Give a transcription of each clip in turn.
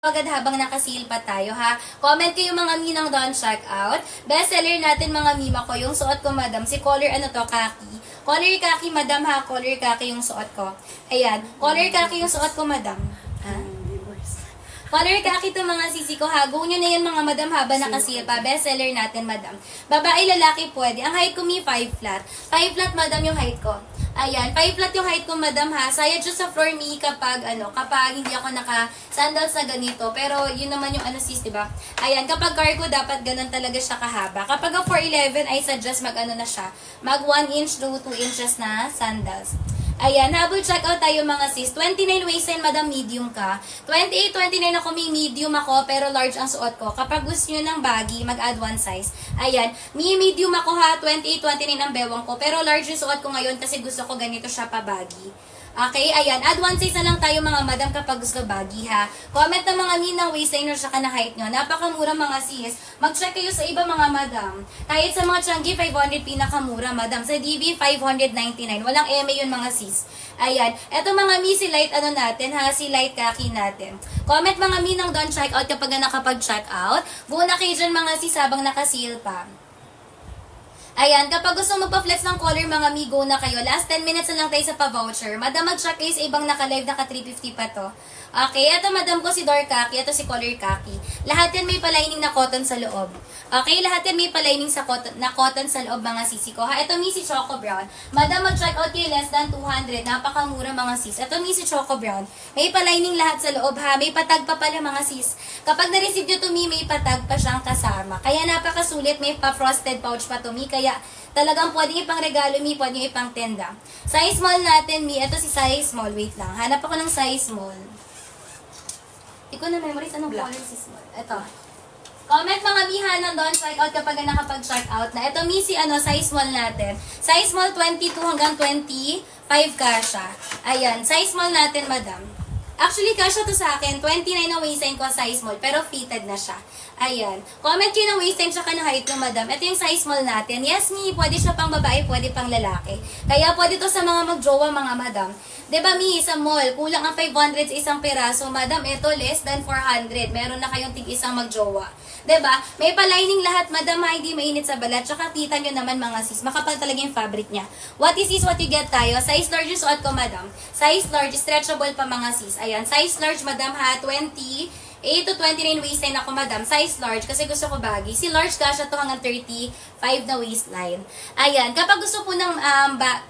Agad habang nakasil pa tayo ha. Comment kayo mga minang don't check out. Bestseller natin mga mima ko. Yung suot ko madam. Si color ano to? Kaki. Color kaki madam ha. Color kaki yung suot ko. Ayan. Color kaki yung suot ko madam. Ha? Color kaki to mga sisi ko ha. Go nyo na yan mga madam haba nakasil pa. Bestseller natin madam. Babae lalaki pwede. Ang height ko 5 flat. 5 flat madam yung height ko. Ayan, 5 flat yung height ko, madam ha. Saya dyan sa floor me kapag hindi ako naka-sandals na ganito. Pero yun naman yung sis, diba? Ayan, kapag cargo, dapat ganun talaga siya kahaba. Kapag 4'11", I suggest mag na siya. Mag 1 inch to 2 inches na sandals. Ayan, habol check out tayo mga sis. 29 waistline, madam, medium ka. 28, 29 ako, may medium ako, pero large ang suot ko. Kapag gusto nyo ng baggy, mag-add 1 size. Ayan, may medium ako ha, 28, 29 ang bewang ko, pero large yung suot ko ngayon kasi gusto ko ganito siya pa baggy. Okay, ayan. Add 1 size na lang tayo mga madam kapag gusto baggy ha. Comment na mga minang waistline or saka na height nyo. Napakamura mga sis. Mag-check kayo sa iba mga madam. Kahit sa mga Changi, 500 pinakamura madam. Sa DV, 599. Walang eme yun mga sis. Ayan. Eto mga mi, si light natin ha. Si light kaki natin. Comment mga minang don't check out kapag nakapag-check out. Buo na kayo dyan mga sis habang nakaseal pa. Ayan, kapag gusto magpa-flex ng color, mga migo na kayo. Last 10 minutes na lang tayo sa pa-voucher. Madam, mag-check kayo sa ibang naka-live, naka 350 pa to. Okay, ito madam ko si Door Kaki, ito si Color Kaki. Lahat yan may palining na cotton sa loob. Okay, lahat yan may palining na cotton sa loob mga sisi ko. Ha, ito mi si Choco Brown. Madam, mag-check out kayo less than 200. Napakamura mga sis. Ito mi si Choco Brown. May palining lahat sa loob ha. May patag pa pala mga sis. Kapag na-receive nyo to mi, may patag pa siyang kasama. Kaya napakasulit, may pa-frosted pouch pa to mi. Kaya talagang pwedeng ipang regalo mi, pwedeng ipang tenda. Size small natin mi. Ito si size small. Wait lang. Hanap ako ng size small. Ikaw na memorize, anong color si small? Ito. Comment mga miha ng don't check out kapag nakapag-check out na. Ito mi si size small natin. Size small 22 hanggang 25 kasha. Ayan, size small natin madam. Actually, kasha to sa akin. 29 na waistline ko size small, pero fitted na siya. Ayan. Comment kayo ng waistline tsaka ng height ng madam. Ito yung size small natin. Yes, mi, pwede siya pang babae, pwede pang lalaki. Kaya pwede to sa mga magjowa, mga madam. Diba, mi, sa mall, kulang ang 500 sa isang peraso. Madam, ito less than 400. Meron na kayong tig-isang magjowa. Diba? May palining lahat, madam, ha, hindi mainit sa balat. Tsaka kita nyo naman mga sis, makapal talaga yung fabric niya. What is this, what you get tayo? Size large yung suot ko, madam. Size large, stretchable pa mga sis. Ayan, size large, madam, ha, 8 to 29 waistline ako, madam. Size large, kasi gusto ko baggy. Si large kasha to hanggang 35 na waistline. Ayan, kapag gusto po ng,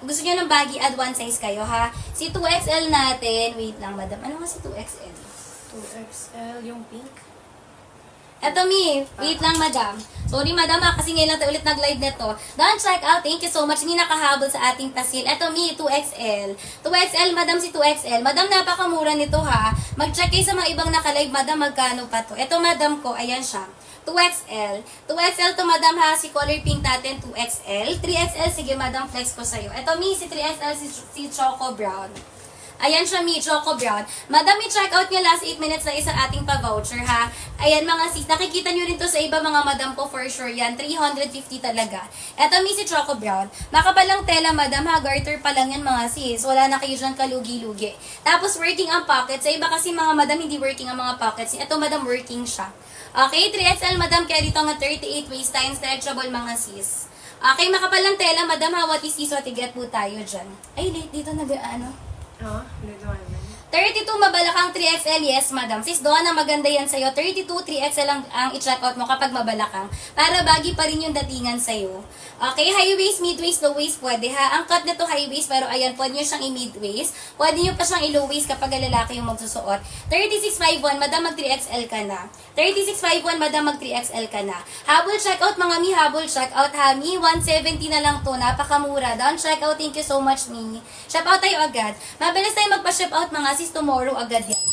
gusto nyo ng baggy, add 1 size kayo, ha. Si 2XL natin, wait lang, madam. Ano nga si 2XL? 2XL, yung pink. Eto mi, wait lang madam. Sorry madam kasi ngayon lang tayo ulit nag-live nito. Don't check out, thank you so much. Hindi nakahabol sa ating pasil. Eto mi, 2XL. 2XL madam, si 2XL. Madam, napakamura nito ha. Mag-check kayo sa mga ibang naka-live, madam, magkano pa to. Eto madam ko, ayan siya. 2XL. 2XL to madam ha, si color pink natin 2XL. 3XL, sige madam, flex ko sa'yo. Eto mi, si 3XL, si Choco Brown. Ayan siya, mi, Choco Brown. Madam, i-check out nyo last 8 minutes na isang ating pa-voucher, ha? Ayan, mga sis. Nakikita nyo rin to sa iba mga madam ko for sure yan. 350 talaga. Eto, mi, si Choco Brown. Makapalang tela, madam, ha? Garter pa lang yan, mga sis. Wala na kayo dyan kalugi-lugi. Tapos, working ang pockets. Sa iba kasi mga madam, hindi working ang mga pockets. Eto, madam, working siya. Okay, 3XL, madam. Kaya dito nga 38 waistline, stretchable, mga sis. Okay, makapalang tela, madam, ha? What is this? What you get po tayo dyan? Ay, dito na, Dito naman. 32 mabalakang 3XL, yes madam. Sis Doan, na maganda yan sa'yo. 32 3XL ang i-check out mo kapag mabalakang. Para baggy pa rin yung datingan sa'yo. Okay, high waist, mid waist, low waist, pwede ha. Ang cut na to high waist, pero ayan, pwede nyo siyang i-mid waist. Pwede nyo pa siyang i-low waist kapag lalaki yung magsusuot. 3651, madam, mag 3XL ka na. 3651, madam, mag 3XL ka na. Habol check out, mga mi, habol check out ha. Mi, 170 na lang to, napakamura. Down check out, thank you so much, mi. Shop out tayo agad. Mabilis tayo magpa-ship out, mga sis, tomorrow agad yan.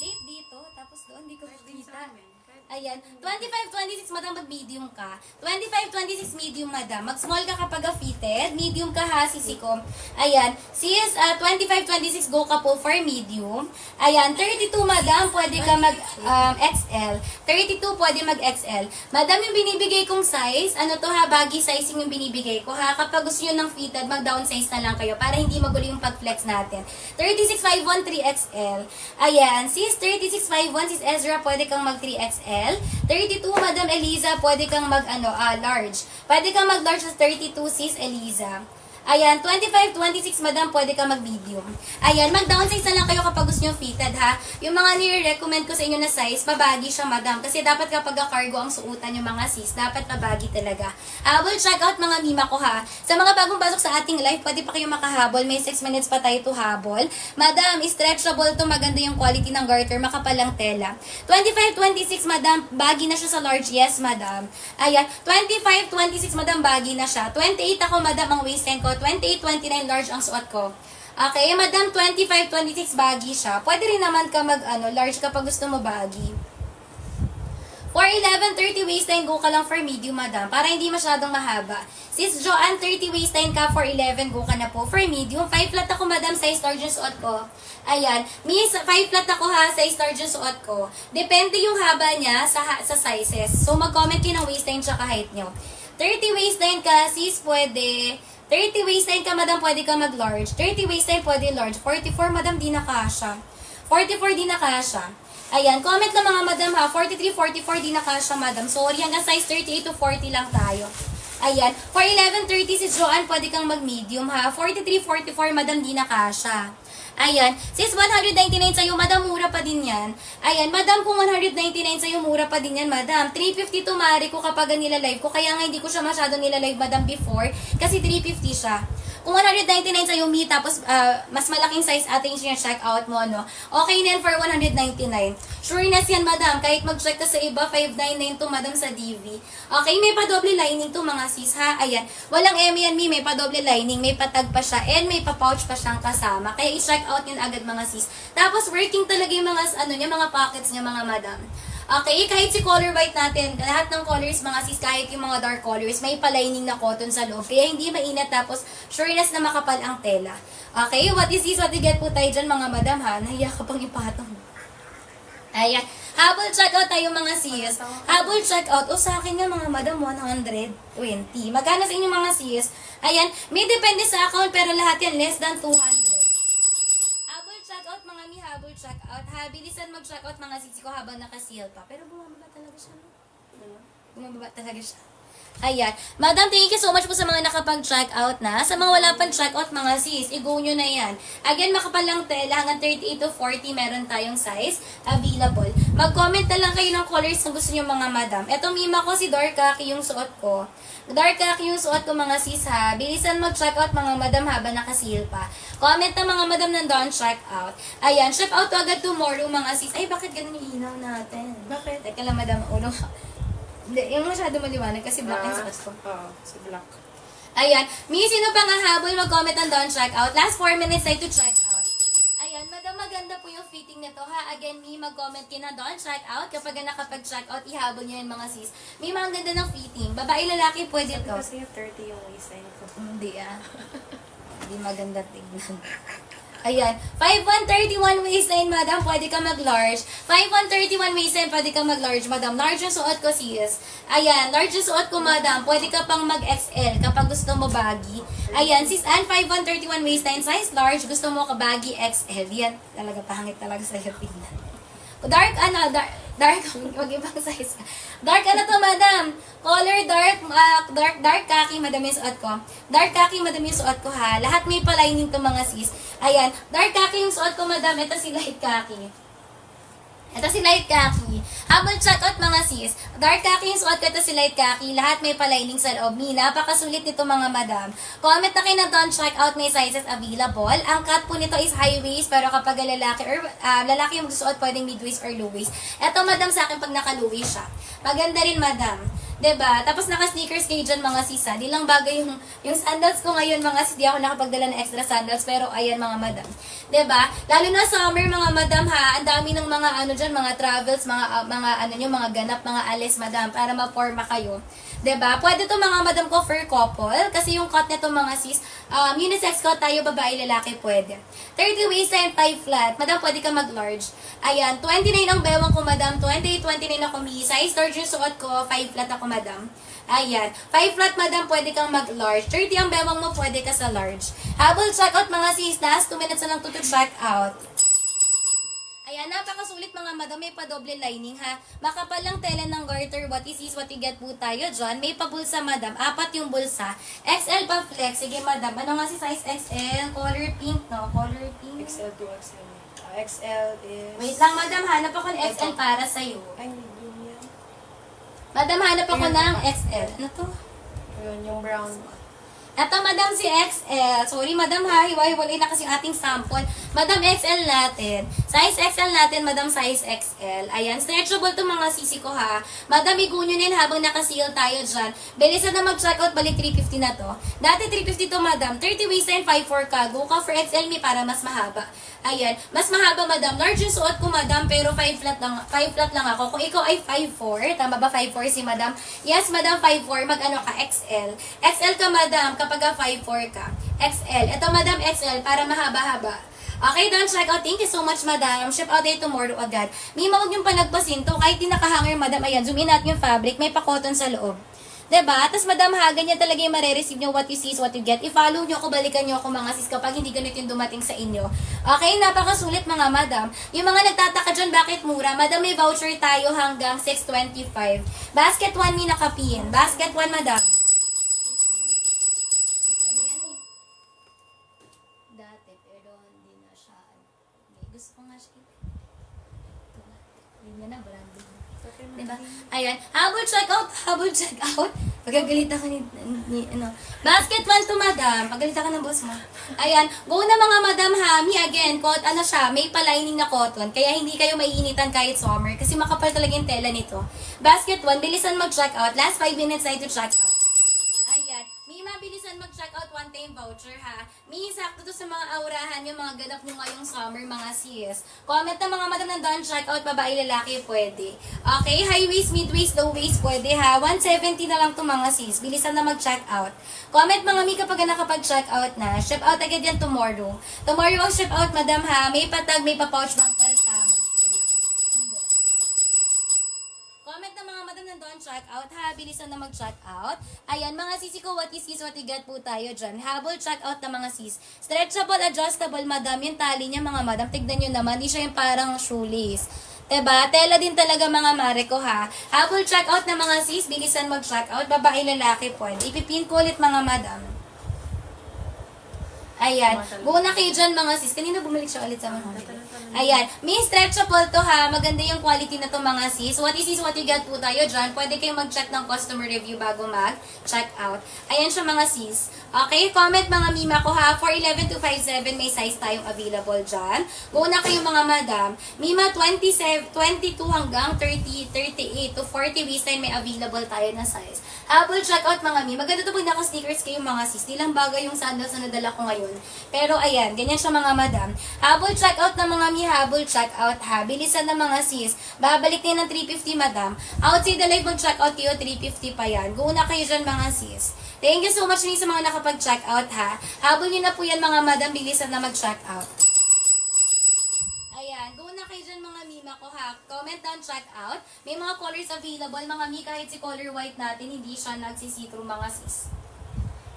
Late ito, tapos doon, hindi ko Kahit din sa kita. amin. Ayan. 25-26, madam, mag-medium ka. 25-26, medium, madam. Mag-small ka kapag fitted. Medium ka ha, sisi ko. Ayan. Sis, 25-26, go ka po for medium. Ayan. 32, madam, pwede ka mag-XL. 32, pwede mag-XL. Madam, yung binibigay kong size, ano to ha, baggy sizing yung binibigay ko ha. Kapag gusto nyo ng fitted, mag-downsize na lang kayo para hindi magulo yung pag-flex natin. 36-51, 3XL. Ayan. Sis, 36-51, sis Ezra, pwede kang mag-3XL. 32, Madam Eliza, pwede kang large. Pwede kang mag-large sa 32, sis Eliza. Ayan, 25-26, madam, pwede ka mag-medium. Ayan, mag-downsize na lang kayo kapag gusto nyo fitted, ha? Yung mga nire-recommend ko sa inyo na size, mabagi siya, madam. Kasi dapat kapag cargo ang suotan yung mga sis, dapat mabagi talaga. We'll check out mga mima ko, ha? Sa mga bagong pasok sa ating live, pwede pa kayo makahabol. May 6 minutes pa tayo to habol. Madam, stretchable to, maganda yung quality ng garter, makapalang tela. 25-26, madam, bagi na siya sa large. Yes, madam. Ayan, 25-26, madam, bagi na siya. 28 ako, madam, ang waistline ko. 28-29 large ang suot ko. Okay, madam, 25-26 baggy siya. Pwede rin naman ka large kapag gusto mo baggy. For 11-30 waistline, go ka lang for medium, madam, para hindi masyadong mahaba. Sis Joanne, 30 waistline ka, for 11, go ka na po for medium. 5 flat ako, madam, size large yung suot ko. Ayan. Miss, 5 flat ako ha, size large yung suot ko. Depende yung haba niya sa sizes. So, mag-comment kayo ng waistline tsaka height nyo. 30 waistline ka, sis, pwede. 30 waistline ka, madam, pwede ka mag-large. 30 waistline, pwede large. 44, madam, di na kasha. 44, di na kasha. Ayan, comment na mga madam ha. 43, 44, di na kasha, madam. Sorry, hanggang size 38 to 40 lang tayo. Ayan, for 11:30 si Joanne, pwede kang mag-medium ha. 43, 44, madam, di na kasha. Ayan. Sis, 199 sa'yo, madam, mura pa din yan. Ayan, madam, kung 199 sa'yo, mura pa din yan, madam. 350 to, mari ko kapag nila-live ko. Kaya nga hindi ko siya masyado nila-live, madam, before. Kasi 350 siya. Kung 199 sa'yo, mi, tapos mas malaking size ating yung check out mo, no? Okay na yan for 199. Sureness yan, madam. Kahit mag-check ka sa iba, 599 to, madam, sa DV. Okay, may pa-double lining to, mga sis, ha? Ayan. Walang M yan, mi. May pa-double lining, may patag pa siya, and may pa-pouch pa siyang kasama. Kaya i-check out yun agad, mga sis. Tapos, working talaga yung mga, mga pockets niya, mga madam. Okay, kahit si color white natin, lahat ng colors, mga sis, kahit yung mga dark colors, may palining na cotton sa loob. Kaya hindi mainit, tapos sureness na makapal ang tela. Okay, what is this? What you get po tayo dyan, mga madam, ha? Nahiya ka pang ipatong. Ayan. Habol checkout tayo, mga sis. Habol checkout. O, sa akin nga, mga madam, 120. Magkano sa inyo, mga sis? Ayan. May depende sa account, pero lahat yan less than 200. Checkout, mga mi, habol checkout. Ha, bilisan mag-checkout, mga sisi ko, habang naka-seal pa. Pero bumababa talaga siya, no? Bumababa talaga siya. Ayan. Madam, thank you so much po sa mga nakapag-checkout na. Sa mga wala pang checkout, mga sis, i-go nyo na yan. Again, makapalang tela, hanggang 38 to 40, meron tayong size available. Mag-comment na lang kayo ng colors na gusto nyo, mga madam. Etong mima ko, si dark khaki yung suot ko. Dark khaki yung suot ko, mga sis, ha. Bilisan mag-checkout, mga madam, habang naka-seal pa. Comment na, mga madam, nandun, checkout. Ayan, check out to agad tomorrow, mga sis. Ay, bakit ganun yung ilaw natin? Bakit? Teka lang, madam, ulo. Hindi, yung masyado maliwanag kasi black yung suot ko. Oo, si black. Ayan. May sino pa nga habol, mag-comment ang doon, check out. Last 4 minutes tayo to check out. Ayan, madam, maganda po yung fitting nito, ha. Again, may mag-comment ka na doon, check out. Kapag nakapag-check out, ihabol nyo yung mga sis. May mga ganda ng fitting. Babae, lalaki, pwede to. Kasi 30 yung waistline ko. Hindi, Hindi maganda tignan. Ayan. 5'1", 31 waistline, madam. Pwede ka mag-large. 5'1", 31 waistline, pwede ka mag-large, madam. Large yung suot ko, sis. Ayan. Large yung suot ko, madam. Pwede ka pang mag-XL kapag gusto mo baggy. Ayan. Sis Ann, 5'1", 31 waistline, size large. Gusto mo ka baggy XL. Yan. Talaga, pangit talaga sa'yo tignan. Dark, mag-ibang size ka. Dark, to, madam? Color dark khaki, madam yung suot ko. Dark khaki, madam yung suot ko, ha. Lahat may palining to, mga sis. Ayan, dark khaki yung suot ko, madam. Ito si light khaki. Ito si light khaki. Habol checkout, mga sis. Dark khaki yung suot ko, ito si light khaki. Lahat may palining sa loob. Napakasulit nito, mga madam. Comment na kayo na doon, checkout, may sizes available. Ang cut po nito is high waist, pero kapag lalaki or lalaki yung suot, pwedeng mid waist or low waist. Ito, madam, sa akin pag naka-low waist siya. Maganda rin, madam. 'Diba? Tapos naka-sneakers kayo dyan mga sis ha. Di lang bagay yung sandals ko ngayon mga sis. Di ako nakapagdala ng extra sandals. Pero ayan mga madam. 'Diba? Lalo na summer mga madam ha. Ang dami ng mga ano dyan, mga travels, mga ano nyo, mga ganap, mga alis madam. Para ma-forma kayo. 'Diba? Pwede to mga madam ko for couple. Kasi yung cut nito mga sis, unisex cut tayo, babae, lalaki pwede. 30 waistline, 5 flat. Madam, pwede ka mag-large. Ayan, 29 ang bewang ko madam. 28, 29 ako mi. Size large yung suot ko, 5 flat ako madam. Ayan. 5 flat, madam, pwede kang mag-large. 30 ang bewang mo, pwede ka sa large. Habol checkout, mga sis. Last 2 minutes na lang to check out. Ayan, napakasulit mga madam. May pa-double lining ha. Makapal lang tela ng garter. What is what you get po tayo dyan. May pa-bulsa madam. 4 yung bulsa. XL pa flex. Sige madam. Ano nga si size XL? Color pink, no? Color pink. XL to XL. XL is... Wait lang madam. Hanap ako ng XL para sa'yo. Ay, medium. Madam, hanap ako ng XL. Ano to? Yun, yung brown. Ito, madam, si XL. Sorry, madam, ha. Hiwa-hiwalay na kasi yung ating sample. Madam, XL natin. Size XL natin, madam, size XL. Ayan, stretchable to mga sisi ko, ha. Madam, igunyonin habang nakaseal tayo dyan. Bilisan na mag-checkout, balik 350 na to. Dati 350 to, madam. 30 waistline, 5'4 ka. Go ka for XL me para mas mahaba. Ayan, mas mahaba, madam. Large yung suot ko, madam, pero 5 flat lang ako. Kung ikaw ay 5'4, tama ba 5'4 si madam? Yes, madam, 5'4. Mag-ano ka, XL. XL ka, madam, kapag 5'4 ka. XL. Ito, madam, XL, para mahaba-haba. Okay, don't check out. Thank you so much, madam. Ship out day tomorrow agad. May mawag yung palagpasin to. Kahit di nakahanger, madam, ayan, zoom in natin yung fabric. May pa-cotton sa loob. Diba? Tapos, madam, ha, ganyan talaga yung marireceive nyo. What you see is what you get. I-follow nyo ako, balikan nyo ako, mga sis, kapag hindi ganito yung dumating sa inyo. Okay, napakasulit, mga madam. Yung mga nagtataka dyan, bakit mura? Madam, may voucher tayo hanggang 625. Basket 1, may nakapin. Basket 1, madam. Ano yan eh? Dati, pero hindi na siya. Gusto ko nga siya. Ito na. Yun na, branding. Diba? Ayan. Habol check out. Pagagalit ako ni ano. Basket 1 to madam. Pagalit ako ng boss mo. Ayan. Go na mga madam ha. Me again. Ano siya. May palining na cotton. Kaya hindi kayo maiinitan kahit summer. Kasi makapal talaga yung tela nito. Basket 1. Bilisan mag-check out. Last 5 minutes na to check out. Ayan. May mabilisan mag-check out one-time voucher ha. May sakto to sa mga aurahan yung mga ganap nyo ngayong summer mga sis. Comment na mga madam na doon check out, babae, lalaki, pwede. Okay, high waist, mid waist, low waist, pwede ha. 170 na lang to mga sis. Bilisan na mag-check out. Comment mga mi kapag nakapag-check out na. Ship out agad yan tomorrow. Tomorrow ang ship out madam ha. May patag, may pa-pouch bang tama. Comment na mga madam nandun, check out ha. Bilisan na mag-check out. Ayan, mga sisi ko, what is what you get po tayo dyan. Habol, check out na mga sis. Stretchable, adjustable, madam. Yung tali niya, mga madam. Tignan nyo naman, di siya yung parang shoelace. Diba? Tela din talaga mga mare ko ha. Habol, check out na mga sis. Bilisan mag-check out. Babae, lalaki pwede. Ipipin ko ulit mga madam. Ayan. Buo na kayo dyan mga sis. Kanina bumalik siya ulit sa mga. Ayan. May stretchable to ha. Maganda yung quality na to mga sis. What is what you get po tayo dyan. Pwede kayo mag-check ng customer review bago mag-check out. Ayan siya mga sis. Okay, comment mga mima ko ha. For 11 to 57 may size tayong available dyan. Buo na kayo mga madam. Mima 22 hanggang 30, 38 to 40 waistline may available tayo na size. Habol check out mga mi. Maganda to pag naka-sneakers kayo mga sis. Di lang bagay yung sandals na nadala ko ngayon. Pero ayan, ganyan siya mga madam. Habol check out na mga mi. Habol check out ha. Bilisan na mga sis. Babalik na ng 350 madam. Outside the live mag-check out kayo 350 pa yan. Go na kayo dyan mga sis. Thank you so much sa mga nakapag-check out ha. Habol nyo na po yan mga madam. Bilisan na mag-check out. Ayan, go na kayo dyan mga mima ko ha. Comment down, check out. May mga colors available. Mga mi, kahit si color white natin, hindi siya nagsisitro mga sis.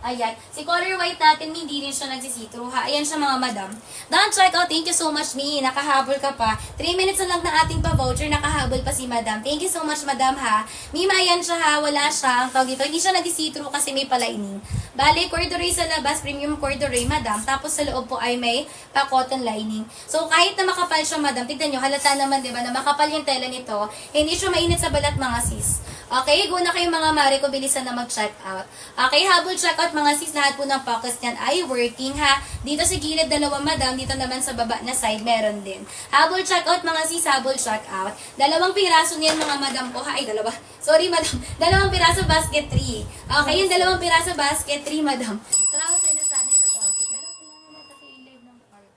Ayan. Si color white natin, hindi rin siya nagsisitro ha. Ayan siya mga madam. Down, check out. Thank you so much, mi. Nakahabol ka pa. 3 minutes na lang na ating pa-voucher. Nakahabol pa si madam. Thank you so much, madam ha. Mima, ayan siya ha. Wala siya. Ang tawag dito. Hindi siya nagsisitro kasi may palining. Bale, corduroy sa labas. Premium corduroy, madam. Tapos sa loob po ay may pa-cotton lining. So, kahit na makapal siya, madam. Tignan nyo. Halata naman, di ba, na makapal yung tela nito. Hindi siya mainit sa balat, mga sis. Okay, go na kayo mga mare ko, bilisan na mag-check out. Okay, habol check out mga sis, lahat po ng pockets niyan ay working ha. Dito sa gilid, dalawa madam, dito naman sa baba na side, meron din. Habol check out mga sis, habol check out. Dalawang piraso niyan mga madam ko ha, ay dalawa. Sorry madam, dalawang piraso basket 3. Okay, yung dalawang piraso basket 3 madam. Trouser na sana ito trouser. Pero kailangan na kasi i-live ng part.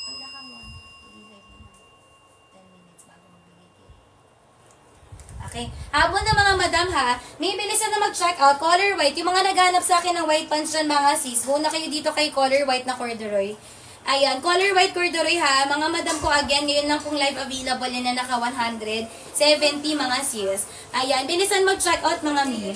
Wala kang one. I-live na 10 minutes bago magbigay. Okay. Habol na mga madam ha, may bilisan na mag-check out. Color white. Yung mga naghanap sa akin ng white pants dyan mga sis, go na kayo dito kay color white na corduroy. Ayan, color white corduroy ha. Mga madam ko again, ngayon lang pong live available yan na naka 170 mga sis. Ayan, bilisan mag-check out mga mi.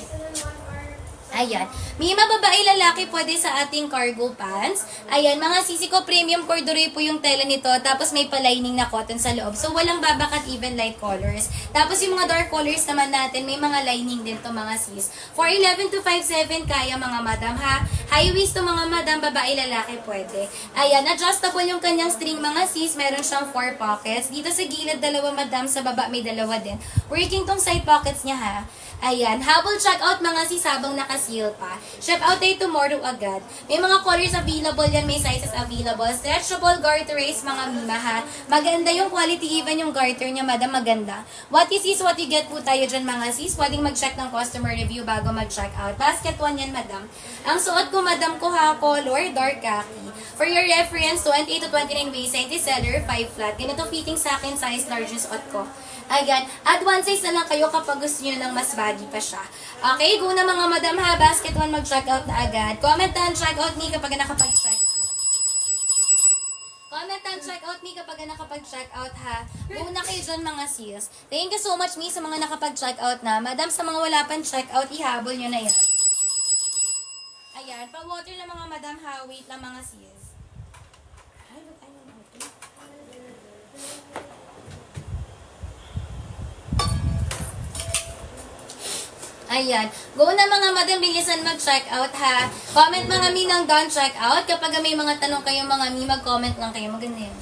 Ayan. May mababae lalaki pwede sa ating cargo pants. Ayan, mga sisi ko, premium corduroy po yung tela nito. Tapos may palining na cotton sa loob. So, walang babakat even light colors. Tapos yung mga dark colors naman natin, may mga lining din to mga sis. 4'11 to 5'7 kaya mga madam ha. High waist to mga madam, babae lalaki pwede. Ayan, adjustable yung kanyang string mga sis. Meron siyang 4 pockets. Dito sa gilid, dalawa madam. Sa baba may dalawa din. Working tong side pockets niya ha. Ayan, habol check out mga sis habang nakaseal pa. Ship out tayo tomorrow agad. May mga colors available yan, may sizes available. Stretchable garters mga mima ha. Maganda yung quality, even yung garter niya madam, maganda. What you see is what you get po tayo dyan mga sis. Pwedeng mag-check ng customer review bago mag-check out. Basket 1 yan madam. Ang suot ko madam ko ha, color dark khaki. For your reference, 28 to 29 waist, seller 5 flat. Ganito fitting sa akin, size large yung suot ko. Ayan, add one size na lang kayo kapag gusto nyo ng mas baggy pa siya. Okay, go na mga madam ha, basket 1 mag-check out na agad. Comment and check out me kapag nakapag-check out. Comment and check out me kapag nakapag-check out ha. Go na kayo dyan mga sis. Thank you so much me sa mga nakapag-check out na. Madam, sa mga wala pang check out, ihabol nyo na yan. Ayan, pa-water na mga madam ha. Wait lang mga sis. Ay, ba't ayaw water? Ayan. Go na mga madam, bilisan mag-check out ha. Comment mga mi ng don't check out. Kapag may mga tanong kayo mga mi, mag-comment lang kayo. Maganda yun.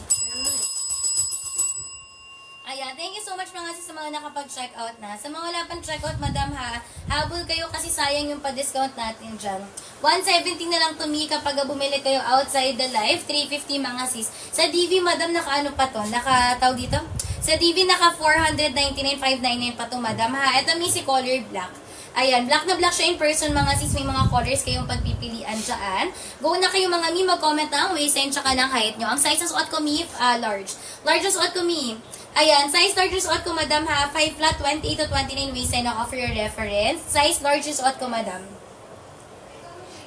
Ayan. Thank you so much mga sis sa mga nakapag-check out na. Sa mga wala pang check out madam ha, habol kayo kasi sayang yung pa-discount natin dyan. 170 na lang to me kapag bumili kayo outside the live. 350 mga sis. Sa DV madam, naka-ano pa to? Naka-tawag dito? Sa DV naka 499, 599 pa to madam ha. Ito mi si color black. Ayan, black na black siya in person mga sis. May mga colors kayong pagpipilian dyan. Go na kayo mga mi, mag-comment na ang waistline tsaka ng height nyo. Ang size ng suot ko mi, large. Large ang suot ko mi. Ayan, size large yung suot ko madam ha. 5 flat, 28 to 29 waistline ako for your reference. Size large yung suot ko madam.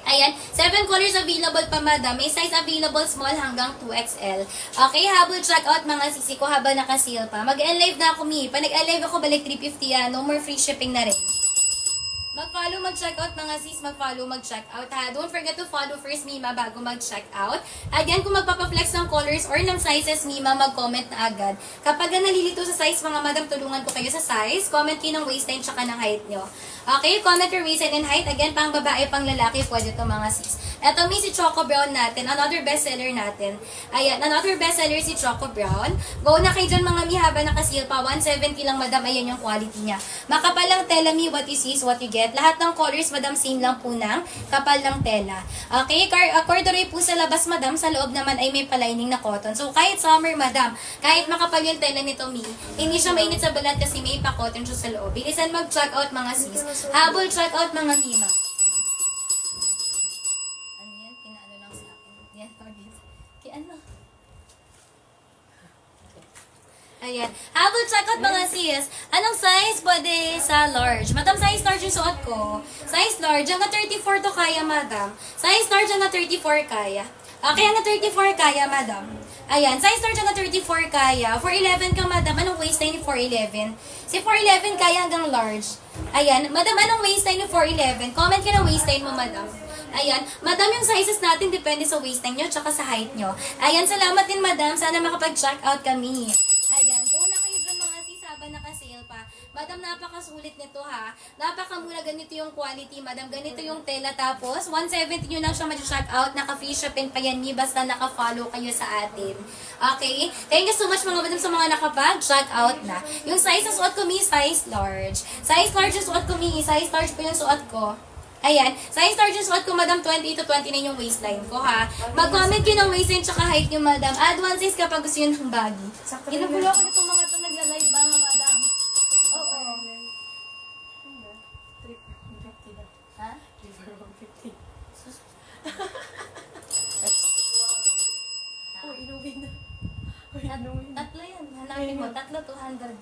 Ayan, 7 colors available pa madam. May size available small hanggang 2XL. Okay, habol check out mga sisi ko habang naka-sale pa. Mag-enlive na ako mi. Pag nag-enlive ako, balik 350 yan. No more free shipping na rin. Mag-follow, mag-check out mga sis, mag-follow, mag-check out ha. Don't forget to follow first Mima bago mag-check out. Again, kung magpapa-flex ng colors or ng sizes Mima, mag-comment na agad. Kapag nalilito sa size mga madam, tulungan ko kayo sa size. Comment kayo ng waistline tsaka ng height nyo. Okay, comment your waistline and height. Again, pang babae, pang lalaki, pwede to mga sis. Ito mi si Choco Brown natin, another bestseller natin. Ayan, another bestseller si Choco Brown. Go na kayo dyan mga mi, haba naka-seal pa. 170 lang madam, ayan yung quality niya. Makapalang tela mi, what you see is what you get. Lahat ng colors, madam, same lang po ng kapal ng tela. Okay, corduroy po sa labas, madam. Sa loob naman ay may palining na cotton. So, kahit summer, madam, kahit makapal yung tela nito, mi, hindi siya mainit sa balat kasi may pa-cotton siya sa loob. Bilisan mag-check out, mga sis. Habol, check out, mga mima. Ano yan? Kinaano lang sa akin. Yan, Kiano? Ayan. Habol check out mga sis. Anong size? Pwede sa large. Madam, size large yung suot ko. Size large. Hanggang 34 to kaya, madam. Size large hanggang 34 kaya. Okay, hanggang 34 kaya, madam. Ayan. Size large hanggang 34 kaya. 4'11 ka, madam. Anong waistline ni 4'11? Si 4'11 kaya hanggang large. Ayan. Madam, anong waistline ni 4'11? Comment ka ng waistline mo, madam. Ayan. Madam, yung sizes natin depende sa waistline nyo tsaka sa height nyo. Ayan. Salamat din, madam. Sana makapag-check out kami. Ayan, go na kayo dyan mga sis habang naka-sale pa. Madam, napakasulit nito ha. Napakamura, ganito yung quality, madam. Ganito yung tela, tapos 170 nyo lang siya ma-check out. Naka-free shipping pa yan, basta naka-follow kayo sa atin. Okay? Thank you so much mga madam sa mga nakapag-check out na. Yung size na suot ko, size large. Size large yung suot ko, size large po yung suot ko. Ayan, size large yung suot ko, madam, 28 to 29 yung waistline ko, ha. Mag-comment yun ng waistline tsaka height nyo, madam. Add one size kapag gusto yun ng baggy. Ginugulo ako nitong mga ito nagla-live, mga madam. Oo. 350 na. Ha? 150. Oh, inuwi na. Oh, inuwi na. Tatlo yan. Hanapin mo. Tatlo, 200.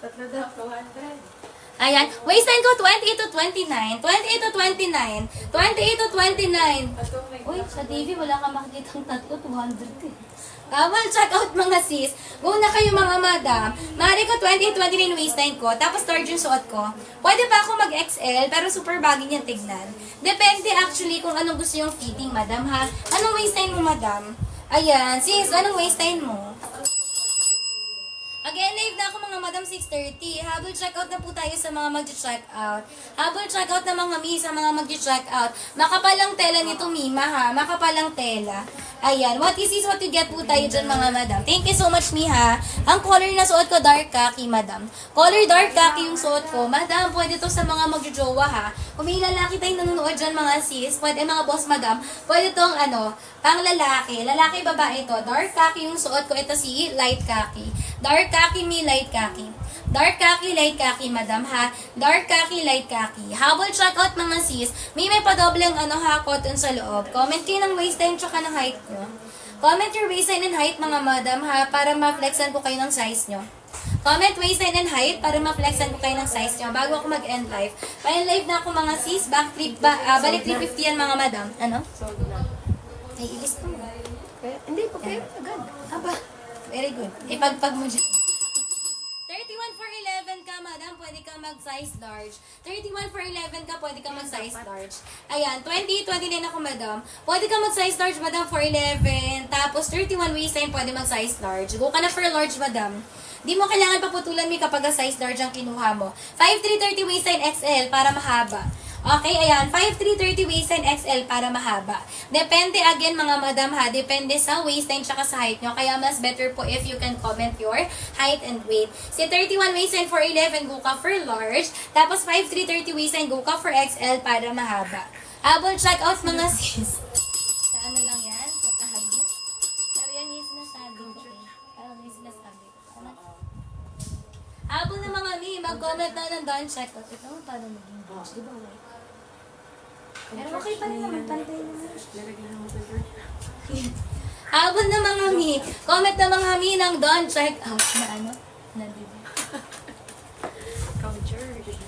Tatlo daw, 200. Ayan. Waistline ko, 28 to 29. 28 to 29. 28 to 29. Uy, sa TV, wala ka makikitang tatlo, 200 eh. Bawal, check out mga sis. Go na kayo mga madam. Mari ko 28-29 waistline ko, tapos large yung suot ko. Pwede pa ako mag-XL, pero super baggy niyan tignan. Depende actually kung anong gusto yung fitting, madam ha. Anong waistline mo, madam? Ayan, sis, anong waistline mo? Again, live na ako mga madam 6:30. Habol checkout na po tayo sa mga mag-checkout. Habol checkout na mga mi sa mga mag-checkout. Makapalang tela nito, Mima ha. Makapalang tela. Ayan. What is what you get po tayo dyan mga madam. Thank you so much, Mi ha. Ang color na suot ko, dark khaki, madam. Color dark khaki yung suot ko. Madam, pwede to sa mga magjojowa ha. Kung may lalaki tayong nanonood dyan mga sis, pwede mga boss madam, pwede tong pang lalaki. Lalaki, babae to. Dark khaki yung suot ko. Ito si light khaki. Dark khaki, mi light khaki. Dark khaki, light khaki, madam ha. Dark khaki, light khaki. Habol checkout mga sis. May padobleng cotton sa loob. Comment kayo ng waistline tsaka ng height nyo. Comment your waistline and height mga madam ha, para ma-flexan ko kayo ng size nyo. Comment waistline and height para ma-flexan ko kayo ng size nyo bago ako mag-end live. Pa-end live na ako mga sis. Back flip balik 350 yan mga madam. Ano? Sold na. Ay, ilis mo. Hindi, okay. Agad. Aba, very good. Ipagpag mo dyan. 31 for 11 ka, madam, pwede ka mag-size large. 31 for 11 ka, pwede ka mag-size large. Ayan, 29 ako, madam. Pwede ka mag-size large, madam, for 11. Tapos, 31 waistline, pwede mag-size large. Go ka na for large, madam. Di mo kailangan paputulan mo kapag size large ang kinuha mo. 5'3", 30 waistline XL para mahaba. Okay, ayan. 5'3", 30 waistline XL para mahaba. Depende again mga madam ha. Depende sa waistline tsaka sa height nyo. Kaya mas better po if you can comment your height and weight. Si 31 waistline for 11, go ka for large. Tapos 5'3", 30 waistline, go ka for XL para mahaba. Habol check out mga sis. Sa ano lang yan? Sa tago. Pero yan yung sinasabi ko eh. Parang yung sinasabi ko. Ano? Habol na mga mi, mag-comment na ng down check out. Ito, paano maging boss? Di ba? Pero okay pa rin naman, pantay naman. Habol na mga mi, comment na mga mi ng don't check out na ano? Na diba?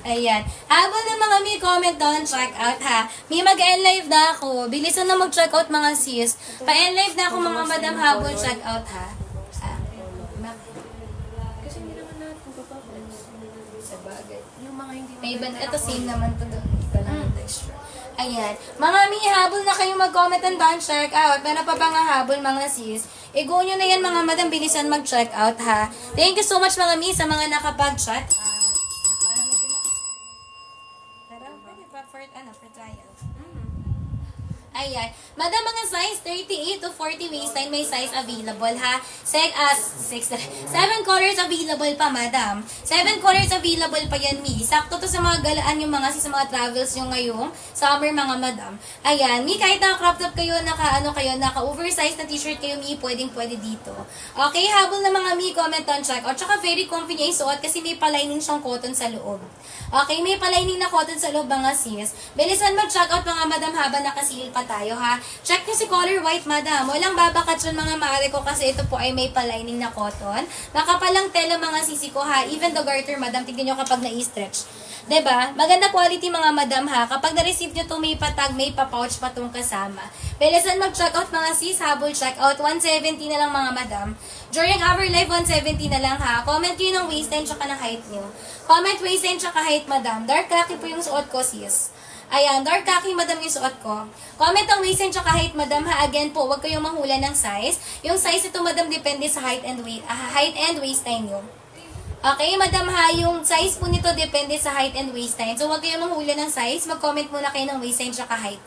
Ayan. Habol na mga mi, comment down, check out ha. Mi, mag-end live na ako. Bilisan na mag-check out mga sis. Pa-end live na ako mga madam habol, check out ha. Kasi hindi naman lahat magpapapos. Sa bagay. Yung mga hindi May iba, ito same naman to doon. Iba lang yung texture. Ayan. Mga mi, habol na kayo mag-comment and down, check out. Meron pa bang habol mga sis? I-go nyo na yan mga madam, bilisan mag-check out ha. Thank you so much mga mi sa mga nakapag-check out. Nakaano na din ako. Tara, pwede pa for trial. Ayan. Madam, mga size 38 to 40 waistline, may size available ha. 7 colors available pa, madam. 7 colors available pa yan, mi. Sakto to sa mga galaan yung mga sa mga travels yung ngayong summer, mga madam. Ayan, mi, kahit naka-crop top kayo, naka-oversized na t-shirt kayo, mi, pwede dito. Okay, habol na mga mi, comment on check out. Tsaka very comfy niya yung suot kasi may palining siyang cotton sa loob. Okay, may palining na cotton sa loob, mga sis. Bilisan mag-check out, mga madam, habang nakasil pa tayo, ha. Check nyo si color white, madam. Walang babakat yun, mga maari ko, kasi ito po ay may palining na cotton. Makapalang tela, mga sisi ko, ha. Even the garter, madam, tignan nyo kapag na-stretch. Diba? Maganda quality, mga madam, ha. Kapag na-receive nyo to, may patag, may pa-pouch pa tong kasama. Bilisan mag-check out, mga sis, habol check out. 170 na lang, mga madam. During our live, 170 na lang, ha. Comment kayo ng waistline tsaka ng height nyo. Comment waistline tsaka height, madam. Dark khaki po yung suot ko, sis. Ayan, dark khaki, madam, yung suot ko. Comment ang waistline tsaka height, madam, ha. Again po, huwag kayong mahula ng size. Yung size ito, madam, depende sa height and waistline nyo. Okay, madam ha, yung size po nito depende sa height and waistline. So, huwag kayo manghuli ng size. Mag-comment muna kayo ng waistline tsaka height.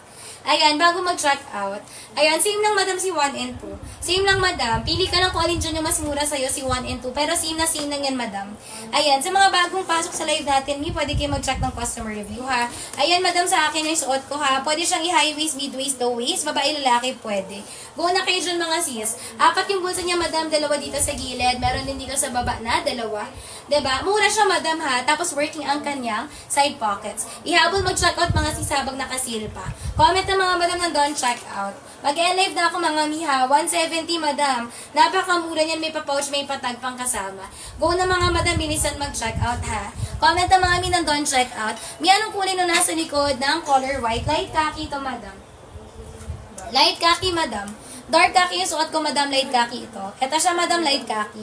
Ayan, bago mag-check out. Ayan, same lang madam si 1 and 2. Same lang madam. Pili ka lang kung alin dyan yung mas mura sa'yo, si 1 and 2. Pero same lang yan madam. Ayan, sa mga bagong pasok sa live natin, pwede kayo mag-check ng customer review ha. Ayan madam, sa akin yung suot ko ha. Pwede siyang i-high waist, mid waist, low waist. Babae, lalaki, pwede. Go na kayo dyan mga sis. 4 yung bulsa niya madam, 2 dito sa gilid. Meron din dito sa baba na, 2. Diba? Mura siya madam ha. Tapos working ang kanyang side pockets. Ihabol mag-check out mga sisabag nakasil pa. Comment na mga madam na don't check out. Mag-live na ako mga miha. 170 madam. Napakamura niyan. May pa-pouch, may patag pang kasama. Go na mga madam. Bilisan mag-check out ha. Comment na mga mi na don't check out. May anong kulay na nasa likod ng color white? Light khaki to madam. Light khaki madam. Dark khaki yung suot ko madam. Light khaki ito. Ito siya madam. Light khaki.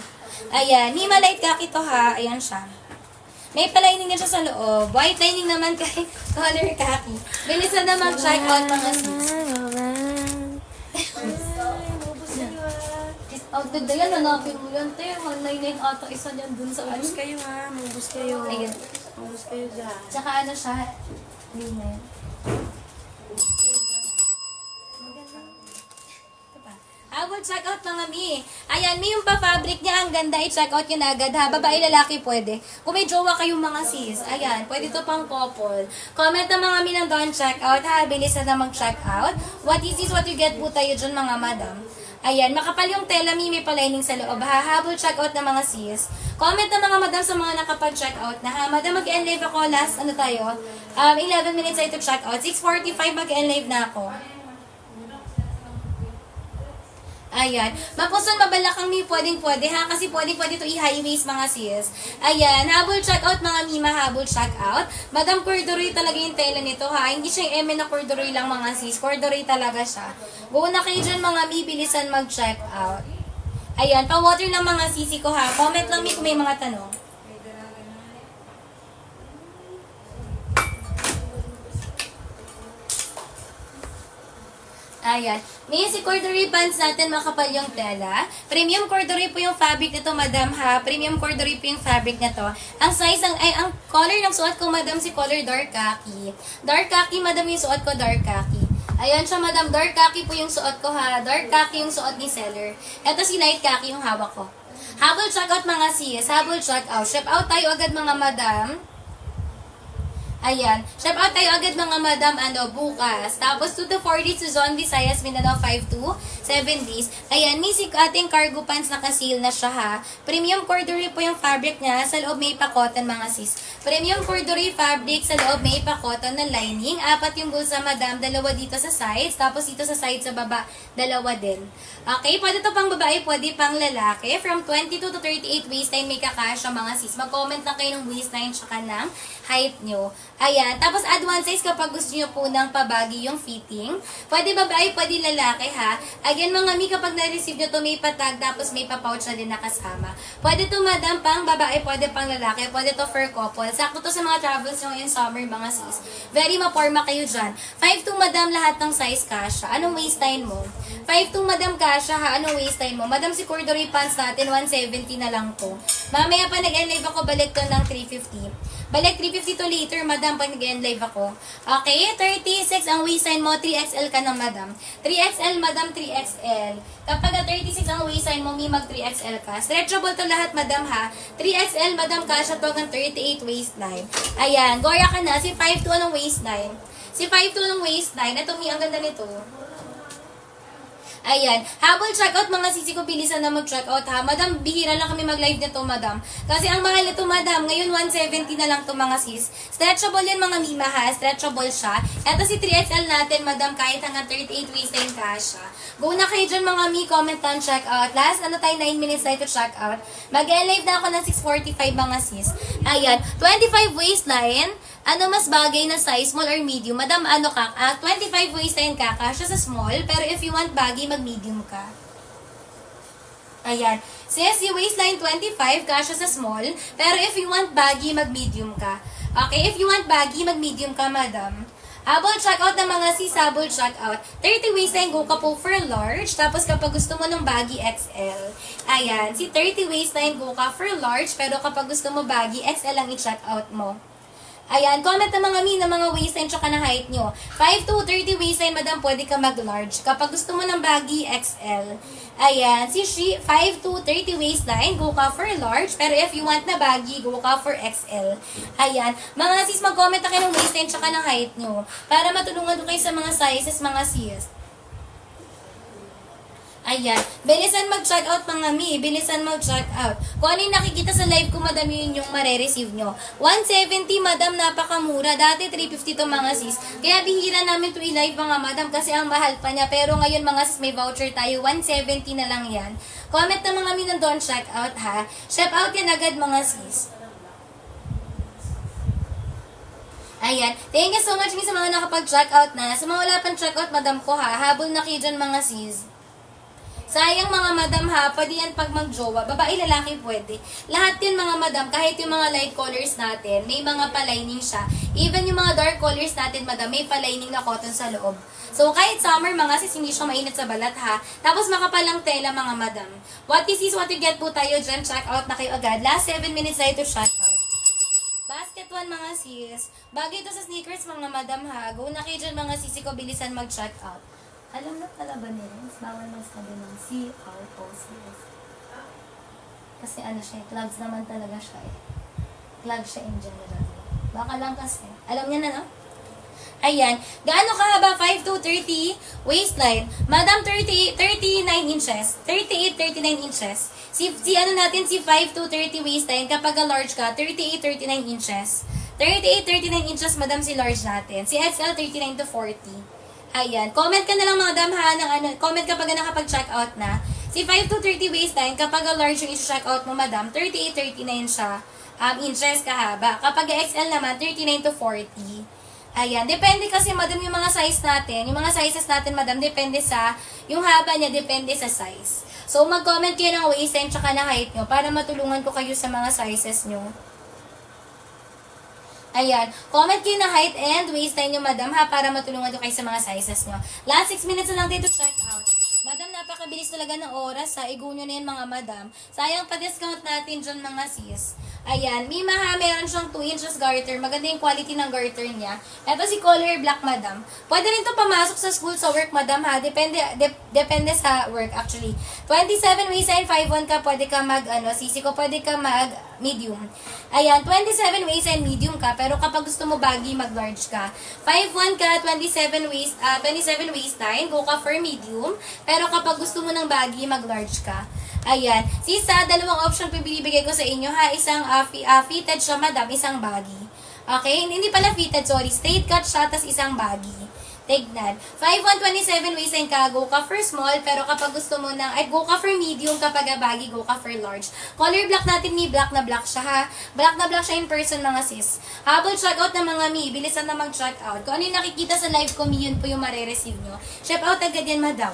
Ayan. Mima light khaki to ha. Ayan siya. May pa-lining din siya sa loob. White lining naman kay color khaki. Bilisan na mag-check out mga sis. Outdated yan, hanapin mo yan, te. 199 ata isa niyan dun sa ano. Mubus kayo ha. Mubus kayo. Ayan. Mubus kayo dyan. Tsaka ano siya, linen. Habol check out mga mi. Ayan, may yung pa-fabric niya. Ang ganda. I-check out yun agad ha. Babae, lalaki pwede. Kung may jowa kayong mga sis. Ayan, pwede to pang couple. Comment na mga mi ng don't check out ha. Bilisan na mag-check out. What is this? What you get po tayo dyan mga madam. Ayan, makapal yung tela mi. May palining sa loob ha. Habol check out na mga sis. Comment na mga madam sa mga nakapag-check out na ha. Madam, mag-end live ako last, 11 minutes ay to check out. 6:45 mag-end live na ako. Ayan. Mapuson, mabalakang mi, pwede ha. Kasi pwede to i-high waist mga sis. Ayan. Habol check out mga mima, habol check out. Madam, corduroy talaga yung tela nito ha. Hindi siya yung na corduroy lang mga sis. Corduroy talaga siya. Go na kayo dyan mga mi, bilisan mag-check out. Ayan. Pa-water ng mga sisi ko ha. Comment lang mi kung may mga tanong. Ayan. May si corduroy pants natin, makapal yung tela. Premium corduroy po yung fabric nito, madam ha. Premium corduroy po yung fabric na to. Ang size, ang color ng suot ko, madam, si color dark khaki. Dark khaki, madam, yung suot ko, dark khaki. Ayan siya, madam. Dark khaki po yung suot ko ha. Dark khaki yung suot ni seller. Ito si light khaki yung hawak ko. Habol check out mga sis. Habol check out. Ship out tayo agad mga madam. Ayan. Ship out tayo agad mga madam, bukas. Tapos 2 to 4 days, Luzon, Visayas, Mindanao, 5 to 7 days. Ayan, may ating cargo pants naka-seal na siya ha. Premium corduroy po yung fabric niya. Sa loob may pa-cotton mga sis. Premium corduroy fabric, sa loob may pa-cotton na lining. 4 yung bulsa madam, 2 dito sa sides. Tapos dito sa side sa baba, 2 din. Okay, pwede to pang babae, pwede pang lalaki. From 22 to 38 waistline may kakasya mga sis. Mag-comment lang kayo ng waistline tsaka ng height nyo. Ayan. Tapos add one size kapag gusto nyo po ng pabagi yung fitting. Pwede babae, pwede lalaki ha. Again mga mi, kapag na-receive nyo to may patag tapos may pa-pouch na din nakasama. Pwede to madam pang babae, pwede pang lalaki. Pwede to for couple. Sakto to sa mga travels nyo in summer mga sis. Very maporma kayo dyan. 5'2 madam lahat ng size kasha. Anong waistline mo? 5'2 madam kasha ha. Anong waistline mo? Madam si corduroy pants natin 170 na lang to. Mamaya pa nag-live ako, balik to ng 350. Balik 350 to later, madam, pag nag-end live ako. Okay, 36 ang waistline mo, 3XL ka na, madam. 3XL, madam, 3XL. Kapag 36 ang waistline mo, may mag 3XL ka. Stretchable to lahat, madam, ha. 3XL, madam, kasha to hanggang 38 waistline. Ayan, Goya ka na. Si 5'2 ang waistline. Si 5'2 ang waistline. Ito, ang ganda nito. Ayan. Habol checkout, mga sisi ko, bilisan na mag-checkout ha. Madam, bihira lang kami mag-live nito, madam. Kasi ang mahal nito, madam. Ngayon, 170 na lang to mga sis. Stretchable yan, mga mima ha. Stretchable siya. Ito si 3XL natin, madam, kahit hanggang 38 waistline ka siya. Go na kayo dyan, mga mi. Comment on checkout. Last, tayo 9 minutes tayo to checkout. Mag-live na ako ng 6:45, mga sis. Ayan. 25 waistline. Ano mas bagay na size, small or medium? Madam, 25 waistline ka, kasya sa small, pero if you want baggy, mag-medium ka. Ayan. Sis, yung waistline 25, kasya sa small, pero if you want baggy, mag-medium ka. Okay, if you want baggy, mag-medium ka, madam. Habol checkout ng mga sis, habol checkout. 30 waistline, go ka po for large. Tapos kapag gusto mo ng baggy XL, ayan, si 30 waistline, go ka for large. Pero kapag gusto mo baggy, XL lang i-checkout mo. Ayan, comment ng mga ng mga waistline tsaka na height nyo. 5 to 30 waistline, madam, pwede ka mag-large. Kapag gusto mo ng baggy, XL. Ayan, si 5 to 30 waistline, go ka for large. Pero if you want na baggy, go ka for XL. Ayan, mga sis, mag-comment na kayo ng waistline tsaka ng height nyo. Para matulungan ko kayo sa mga sizes, mga sis. Ayan. Bilisan mag-check out mga bilisan mag-check out. Kung ano yung nakikita sa live ko, madam, yun yung mare-receive nyo. 170, madam, napakamura. Dati 350 to mga sis. Kaya bihira namin to i-live mga madam kasi ang mahal pa niya. Pero ngayon mga sis, may voucher tayo. 170 na lang yan. Comment na mga nandun, check out ha. Check out yan agad mga sis. Ayan. Thank you so much sa mga nakapag-check out na. Sa mga wala pang check out, madam ko ha. Habol na kayo dyan mga sis. Sayang mga madam ha, pwede yan pag mag-jowa. Babae, lalaki pwede. Lahat yun mga madam, kahit yung mga light colors natin, may mga palining siya. Even yung mga dark colors natin, madam, may palining na cotton sa loob. So, kahit summer mga sis, hindi siya mainit sa balat ha. Tapos makapalang tela mga madam. What is this, what you get po tayo dyan, check out na kayo agad. Last 7 minutes na ito, check out. Basket 1 mga sis. Bagay ito sa sneakers mga madam ha. Go na kayo dyan mga sisi ko, bilisan mag-check out. Alam na pala ba nila? Bawal magsabi ng C-R-O-C-S. Kasi ano siya, clogs naman talaga siya eh. Clog siya in general. Baka lang kasi. Alam niya na, no? Ayan. Gaano kahaba? 5 to 30 waistline. Madam, 39 inches. 38, 39 inches. Si ano natin, si 5 to 30 waistline. Kapag large ka, 38, 39 inches. 38, 39 inches, madam, si large natin. Si XL, 39 to 40. Ayan. Comment ka na lang mga dam ha, ng ano, comment kapag nakapag-check out na. Si 5 to 30 waistline, kapag large yung i-check out mo madam, 38, 39 siya. Inches kahaba. Kapag XL naman, 39 to 40. Ayan. Depende kasi madam yung mga size natin. Yung mga sizes natin madam, depende sa, yung haba niya, depende sa size. So mag-comment kayo ng waistline tsaka na height nyo para matulungan ko kayo sa mga sizes nyo. Ayan. Comment kayo na height and waistline nyo, madam, ha, para matulungan ko kayo sa mga sizes nyo. Last 6 minutes na lang dito check out. Madam, napakabilis talaga ng oras, ha. Igo nyo na yan, mga madam. Sayang pa-discount natin dyan, mga sis. Ayan. Mima, ha, meron siyang 2 inches garter. Maganda yung quality ng garter niya. Ito si color black, madam. Pwede rin to pamasok sa school, sa work, madam, ha. Depende sa work, actually. 27 waistline, 5'1 ka, pwede ka sisi ko, pwede ka medium. Ayan, 27 waistline, medium ka, pero kapag gusto mo baggy, mag-large ka. 5'1 ka, 27 waistline, go ka for medium, pero kapag gusto mo ng baggy, mag-large ka. Ayan. Sisa, dalawang option po binibigay ko sa inyo ha. Isang fitted siya, madam, isang baggy. Okay? Hindi pala fitted, sorry. Straight cut siya, tas isang baggy. Tignan. 5'1", 27 waistline ka, go ka for small, pero kapag gusto mo go ka for medium, kapag baggy, go ka for large. Color black natin, black na black siya ha. Black na black siya in person mga sis. Habol check out ng mga bilisan na mag-check out. Kung ano yung nakikita sa live ko, yun po yung mare-receive nyo. Ship out agad yan, madam.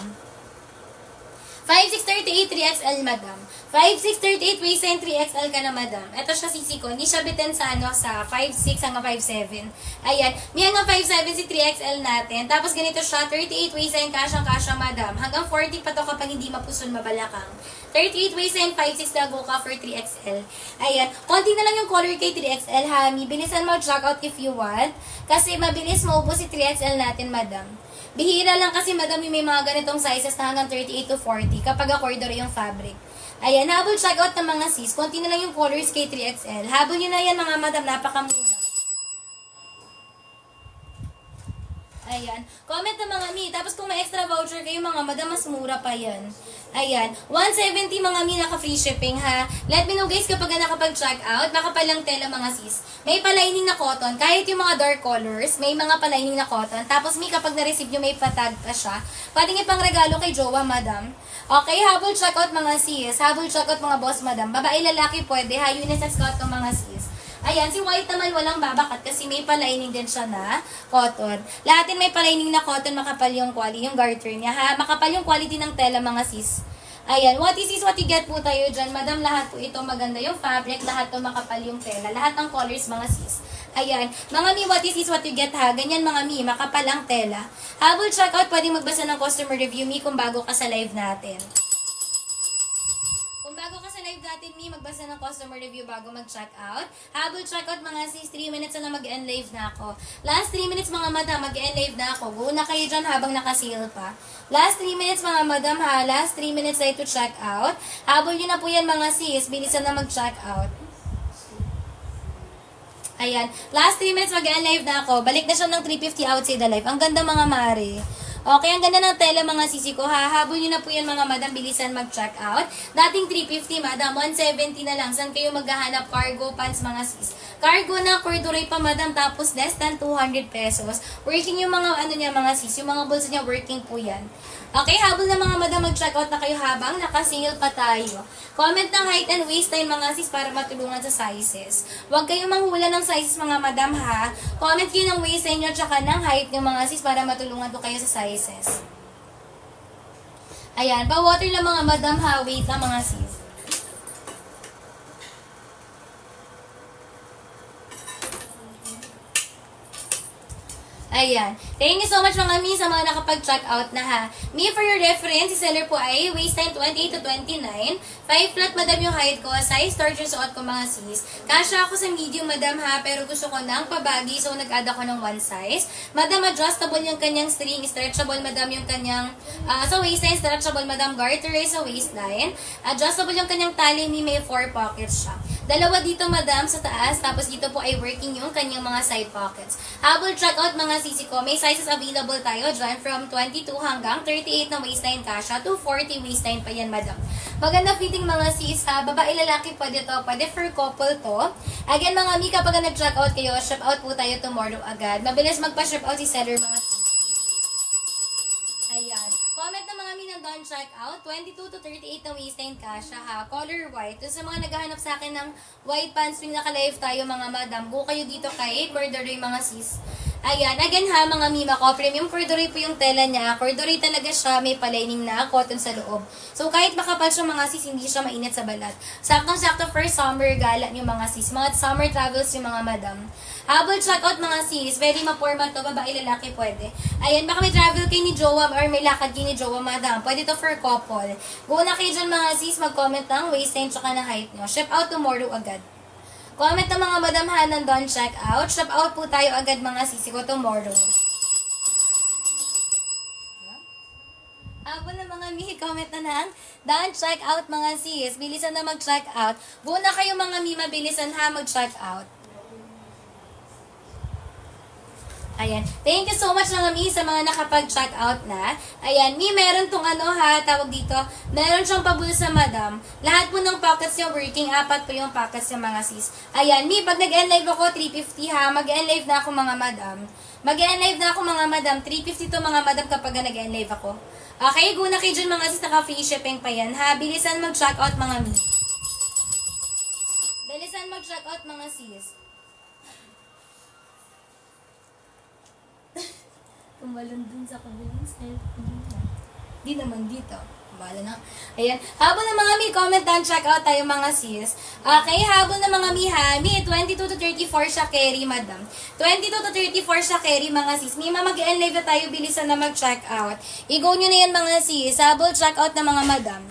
5638 3XL, madam. 5638 waistline 3XL ka na, madam. Ito siya sisi ko. Hindi siya bitin sa sa 5'6 hanggang 5'7. Ayan. May hanggang 5'7 si 3XL natin. Tapos ganito siya, 38 waistline, kasyang-kasya, madam. Hanggang 40 pa to kapag hindi mapuson, mabalakang. 38 waistline, 5'6 na, go ka for 3XL. Ayan. Konti na lang yung color kay 3XL, ha. Bilisan mo check out if you want. Kasi mabilis maubos si 3XL natin, madam. Bihira lang kasi madam yung may mga ganitong sizes na hanggang 38 to 40 kapag corridor yung fabric. Ayan, habol check out ng mga sis. Konti na lang yung colors kay 3XL. Habol nyo na yan mga madam, napakamura. Ayan. Comment na mga Tapos kung may extra voucher kayo mga madam, mas mura pa yan. Ayan. 170 mga naka-free shipping ha. Let me know guys kapag nakapag-check out. Makapalang tela mga sis. May palining na cotton. Kahit yung mga dark colors, may mga palining na cotton. Tapos kapag na-receive nyo, may patag pa siya. Pwedeng ipang regalo kay jowa, madam. Okay, habol check out mga sis. Habol check out mga boss, madam. Babae, lalaki pwede ha. Unisex cotton mga sis. Ayan, si white naman walang babakat kasi may palining din siya na cotton. Lahat din may palining na cotton, makapal yung quality, yung garter niya ha. Makapal yung quality ng tela mga sis. Ayan, what is this, what you get po tayo dyan. Madam, lahat po ito maganda yung fabric, lahat to makapal yung tela, lahat ng colors mga sis. Ayan. Mga mi, what is what you get ha? Ganyan mga mi, makapal ang tela. Habol checkout, pwedeng magbasa ng customer review mi kung bago ka sa live natin. Kung bago ka sa live natin, mi, magbasa ng customer review bago mag-checkout. Habol checkout, mga sis, 3 minutes na mag-end live na ako. Last 3 minutes, mga madam, mag-end live na ako. Go na kayo dyan habang nakasale pa. Last 3 minutes, mga madam, ha. Last 3 minutes na ito checkout. Habol nyo na po yan, mga sis. Bilisan na mag-checkout. Ayan. Last 3 minutes, mag-end live na ako. Balik na siya ng 350 outside the live. Ang ganda, mga mare. Okay, ang ganda ng tela mga sisi ko. Hahabol nyo na po yan mga madam. Bilisan mag-check out. Dating 350 madam, 170 na lang. Saan kayo maghahanap? Cargo pants mga sis. Cargo na corduroy pa madam. Tapos less than 200 pesos. Working yung mga ano niya mga sis. Yung mga bulsa niya working po yan. Okay, habol na mga madam. Mag-check out na kayo habang nakasale pa tayo. Comment ng height and waist line mga sis para matulungan sa sizes. Huwag kayong manghula ng sizes mga madam ha. Comment kayo ng waist line nyo tsaka ng height ng mga sis para matulungan ko kayo sa sizes. Ayan, pa-water lang mga madam ha. Wait lang mga sis. Ayan. Thank you so much mga mi sa mga nakapag-check out na ha. Mi, for your reference, si seller po ay waist time 28 to 29. 5 flat madam yung height ko. Size storage yung suot ko mga sis. Kasha ako sa medium madam ha, pero gusto ko ng pabagi so nag-add ako ng one size. Madam, adjustable yung kanyang string. Stretchable madam yung kanyang sa waistline. Stretchable madam, garter sa waistline. Adjustable yung kanyang tali. Mi, may 4 pockets siya. Dalawa dito madam sa taas, tapos dito po ay working yung kanyang mga side pockets. Habol check out mga sisi ko, may sizes available tayo dyan from 22 hanggang 38 na waistline kasha to 40 waistline pa yan madam. Maganda fitting mga sis ha, babae lalaki pwede to, pwede for couple to. Again mga mi, kapag nag-check out kayo, ship out po tayo tomorrow agad. Mabilis magpa-ship out si seller mga sis. Ayan. Comment na mga mi nandun, check out. 22 to 38 na waistline kasha ha. Color white. So, sa mga naghahanap sa akin ng white pants, yung naka-live tayo mga madam, go kayo dito kay corduroy mga sis. Ayan. Again ha, mga mima ko, premium corduroy po yung tela niya. Corduroy talaga siya, may palining na cotton sa loob. So, kahit makapal siya mga sis, hindi siya mainit sa balat. Saktong-sakto for summer, gala yung mga sis. Mga summer travels yung mga madam. Habol check out mga sis, very ma-formal to, babae lalaki pwede. Ayan, baka may travel kayo ni Jowa or may lakad kayo ni Jowa madam, pwede to for couple. Go na kayo dyan mga sis, mag-comment ng waistline tsaka ng height nyo. Ship out tomorrow agad. Comment ng mga madam ha, nandun, check out. Ship out po tayo agad mga sisi ko tomorrow. Habol na mga mi, comment na lang. Done, check out mga sis. Bilisan na mag-check out. Go na kayo mga mi, mabilisan ha, mag-check out. Ayan. Thank you so much mga mi sa mga nakapag-check out na. Ayan. Mi, meron tong ano ha, tawag dito. Meron siyang pabulsa madam. Lahat po ng pockets yung working. 4 po yung pockets yung mga sis. Ayan. Mi, pag nag-end live ako, 350 ha. Mag-end live na ako mga madam. Mag-end live na ako mga madam. 350 to mga madam kapag nag-end live ako. Okay, go na kayo dyan mga sis. Naka-free shipping pa yan ha. Bilisan mag-check out mga mi. Bilisan mag-check out mga sis. Tumalon dun sa kabilang side. Di naman dito. Bala na. Ayan. Habol na mga mi, comment down, check out tayo mga sis. Okay, habol na mga mi ha. Mi, 22 to 34 siya carry, madam. 22 to 34 siya carry, mga sis. Mi, mag-end live na tayo, bilisan na mag-check out. I-go nyo na yan mga sis. Habol, check out na mga madam.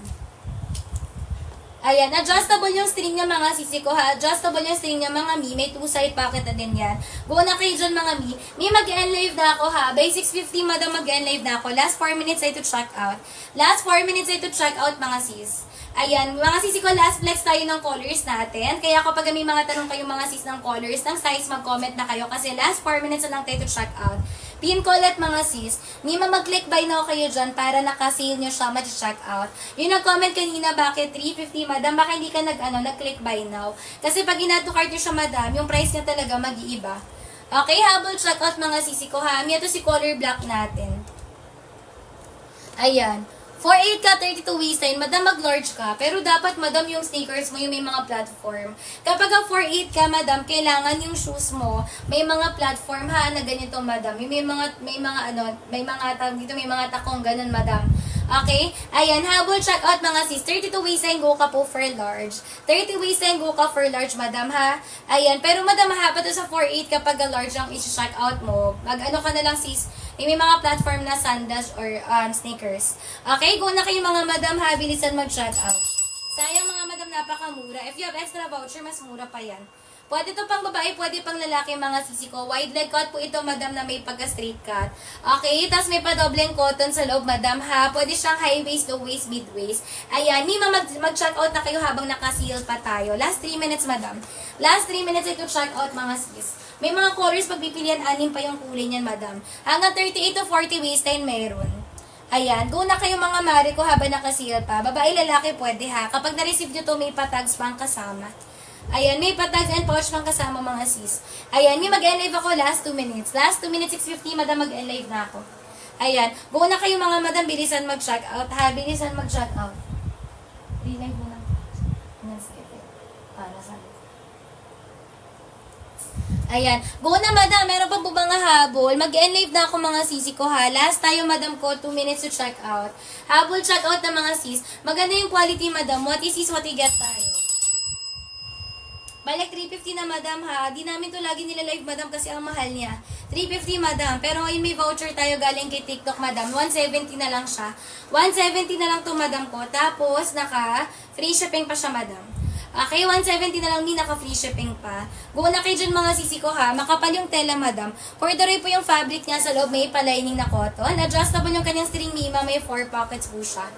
Ayan, adjustable yung string niya mga sisi ko ha. Adjustable yung string niya mga mi. May 2-side pocket na din yan. Go na kayo dyan mga mi. Mi, mag-end live na ako ha. By 6:50 madam, mag-end live na ako. Last 4 minutes ay to check out. Last 4 minutes ay to check out mga sis. Ayan, mga sisi ko, last flex tayo ng colors natin. Kaya kapag may mga tanong kayo mga sis ng colors, ng size, mag-comment na kayo. Kasi last 4 minutes na lang tayo to check out. Pin ko ulit mga sis. Nima, mag-click buy now kayo dyan para naka-sale nyo siya, mag-check out. Yung nag-comment kanina, bakit 350 madam, baka hindi ka nag-click buy now. Kasi pag ina-to-cart nyo siya madam, yung price niya talaga mag-iiba. Okay, habol check out mga sisi ko ha. Ito si color black natin. Ayan. 4'8 ka, 32 waistline, madam mag-large ka, pero dapat madam yung sneakers mo yung may mga platform. Kapag 4'8 ka madam, kailangan yung shoes mo may mga platform ha na ganito madam. May mga tawag dito, may mga takong ganun madam. Okay? Ayan, habol check out mga sis. 32 waistline, go ka po for large. 30 waistline, go ka for large, madam ha. Ayan, pero madam ha, pato sa 4'8 kapag large ang isi-check out mo. Mag-ano ka na lang sis, may mga platform na sandals or sneakers. Okay, go na kayo mga madam ha, bilisan mag-check out. Sayang mga madam, napakamura. If you have extra voucher, mas mura pa yan. Pwede to pang babae, pwede pang lalaki mga sisi ko. Wide leg cut po ito, madam, na may pagka-straight cut. Okay, tapos may pa-dobleng cotton sa loob, madam, ha. Pwede siyang high waist, low waist, mid waist. Ayan, Mima, mag-check out na kayo habang naka-seal pa tayo. Last 3 minutes, madam. Last 3 minutes ito check out, mga sis. May mga colors, pagpipilian, 6 pa yung kulay niyan, madam. Hanggang 38 to 40 waistline meron. Ayan, go na kayo mga mare ko habang naka-seal pa. Babae, lalaki, pwede ha. Kapag na-receive nyo to, may pa-tags pang kasama. Ayan, may pa-tags and pouch pang kasama mga sis. Ayan, may mag-end live ako last 2 minutes. Last 2 minutes, 6:50, madam, mag-end live na ako. Ayan, go na kayo mga madam, bilisan mag-check out ha. Bilisan mag-check out. Relive mo na. Para sa Ayan. Go na, madam. Meron pang bubang habol. Mag-end live na ako mga sisi ko ha. Last tayo, madam ko. 2 minutes to check out. Habol check out ng mga sis. Maganda yung quality, madam. What is what you get tayo? Balik 350 na, madam ha. Di namin to lagi nila live, madam, kasi ang mahal niya. 350, madam. Pero ngayon may voucher tayo galing kay TikTok, madam. 170 na lang siya. 170 na lang to, madam ko. Tapos, naka free shipping pa siya, madam. Okay, 170 na lang, ni naka-free shipping pa. Go na kayo dyan mga sisi ko ha. Makapal yung tela, madam. Corduroy po yung fabric niya sa loob. May pa-lining na cotton. Adjustable yung kanyang string, Mima. May 4 pockets po siya.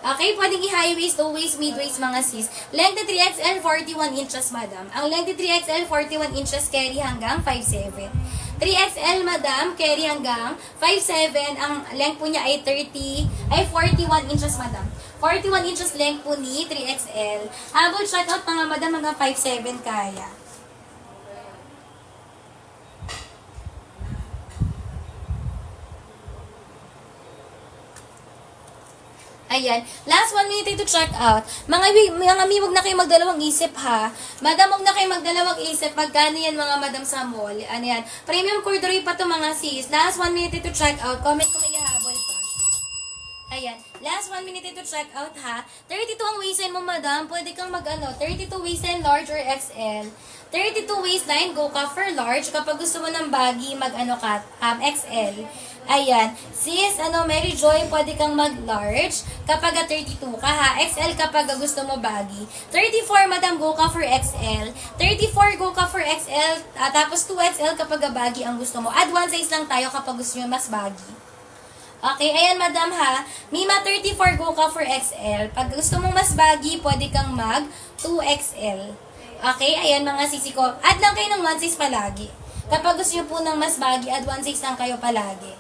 Okay, pwedeng i-high waist, low waist, mid waist mga sis. Length 3XL, 41 inches, madam. Ang length 3XL, 41 inches, carry hanggang 5'7". 3XL, madam, carry hanggang 5'7". Ang length po niya ay 41 inches, madam. 41 inches length po ni 3XL. Habol check out mga madam, mga 5'7" kaya. Ayan. Last 1 minute to check out. Mga mi, wag na kayo magdalawang isip ha. Madam, wag na kayo magdalawang isip. Magkano yan mga madam sa mall? Ano yan? Premium corduroy pa to mga sis. Last 1 minute to check out. Comment kung may habol pa. Ayan. Last 1 minute to check out ha. 32 ang waistline mo, madam. Pwede kang mag-ano. 32 waistline large or XL. 32 waistline, go ka for large. Kapag gusto mo ng baggy, mag-ano ka, XL. Ayan. Sis, Mary Joy, pwede kang mag-large kapag 32 ka ha. XL kapag gusto mo baggy. 34, madam, go ka for XL. 34, go ka for XL. Tapos 2XL kapag baggy ang gusto mo. Add 1 size lang tayo kapag gusto nyo mas baggy. Okay, ayan madam ha. Mima 34, go ka for XL. Pag gusto mong mas baggy, pwede kang mag 2XL. Okay, ayan mga sisi ko. Add lang kayo ng 1 size palagi. Kapag gusto nyo po ng mas baggy, add 1 size lang kayo palagi.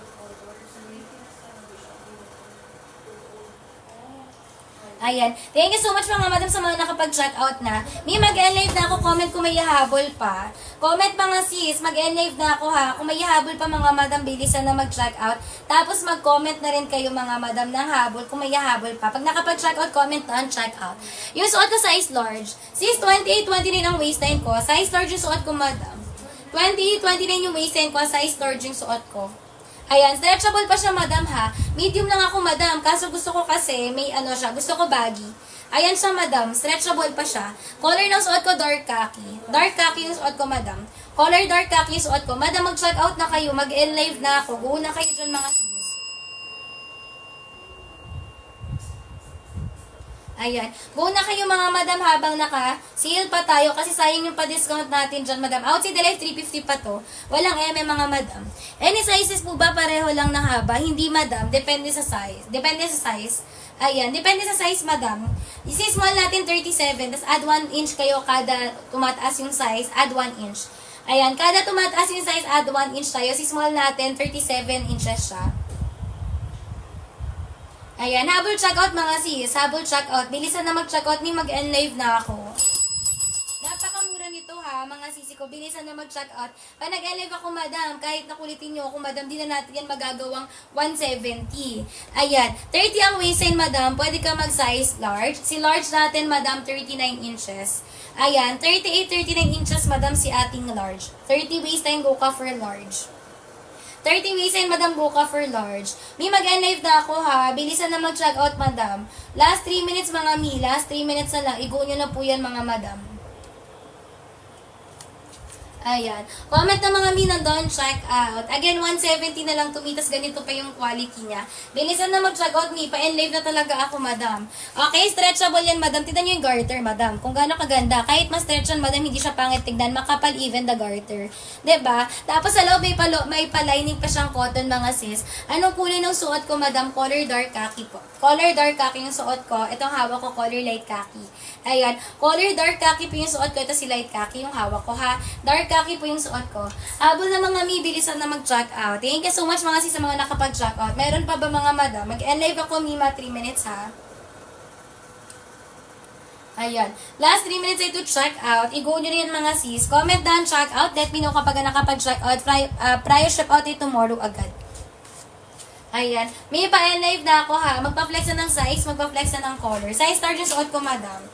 Ayan. Thank you so much mga madam sa mga nakapag-check out na. May mag-end live na ako. Comment kung may habol pa. Comment mga sis. Mag-end live na ako ha. Kung may habol pa mga madam, bilisan na mag-check out. Tapos mag-comment na rin kayo mga madam ng habol kung may habol pa. Pag nakapag-check out, comment on check out. Yung suot ko size large. Sis, 28-29 ang waistline ko. Size large yung suot ko madam. 28-29 yung waistline ko. Size large yung suot ko. Ayan, stretchable pa siya, madam, ha. Medium lang ako, madam. Kaso gusto ko kasi, may siya. Gusto ko baggy. Ayan siya, madam. Stretchable pa siya. Color ng suot ko, dark khaki. Dark khaki yung suot ko, madam. Color dark khaki yung suot ko. Madam, mag-check out na kayo. Mag-end live na ako. Go na kayo dyan, mga sis. Ayan. Go na kayo mga madam habang naka-sale pa tayo kasi sayang yung pa-discount natin dyan, madam. Outside the life, 350 pa to. Walang mga madam. Any sizes po ba pareho lang ng haba? Hindi, madam. Depende sa size. Depende sa size. Ayan. Depende sa size, madam. Isi-small natin 37. Tapos add 1 inch kayo kada tumataas yung size. Add 1 inch. Ayan. Kada tumataas yung size, add 1 inch tayo. Si-small natin, 37 inches siya. Ayan, habol check out mga sis. Habol check out. Bilisan na mag-check out. May mag-end live na ako. Napakamura nito ha, mga sisi ko. Bilisan na mag-check out. Pag nag-end live ako, madam, kahit nakulitin nyo ako, madam, di na natin yan magagawang 170. Ayan, 30 ang waistline, madam. Pwede ka mag-size large. Si large natin, madam, 39 inches. Ayan, 38-39 inches, madam, si ating large. 30 waistline, go ka for large. 30 waistline, madam, buka for large. Mi, mag-end live na ako ha. Bilisan na mag-check out, madam. Last 3 minutes, mga mi. Last 3 minutes na lang. Igo nyo na po yan, mga madam. Ayan. Comment na mga mi nandun, check out. Again, 170 na lang tumitas, ganito pa yung quality niya. Bilisan na mag-check out mi, pa-enlive na talaga ako, madam. Okay, stretchable yan, madam. Tignan nyo yung garter, madam. Kung gaano kaganda. Kahit mas-stretch yan, madam, hindi siya pangit tignan. Makapal even the garter. 'Di ba? Tapos sa loob, may pa-lining pa siyang cotton, mga sis. Anong kulay ng suot ko, madam? Color dark khaki po. Color dark khaki yung suot ko. Itong hawak ko, color light khaki. Ayan. Color dark khaki po yung suot ko. Ito si light khaki yung hawak ko, ha. Dark khaki po yung suot ko. Habol na mga mi, bilisan na mag-check out. Thank you so much mga sis sa mga nakapag-check out. Meron pa ba mga madam? Mag-live ako, Mima, 3 minutes, ha. Ayan. Last 3 minutes ay to check out. I-go nyo rin mga sis. Comment down, check out. Let me know kapag nakapag-check out. Prior ship out ay tomorrow agad. Ayan. May pa-live na ako, ha. Magpa-flex na ng size, magpa-flex na ng color. Size star yung suot ko, madam.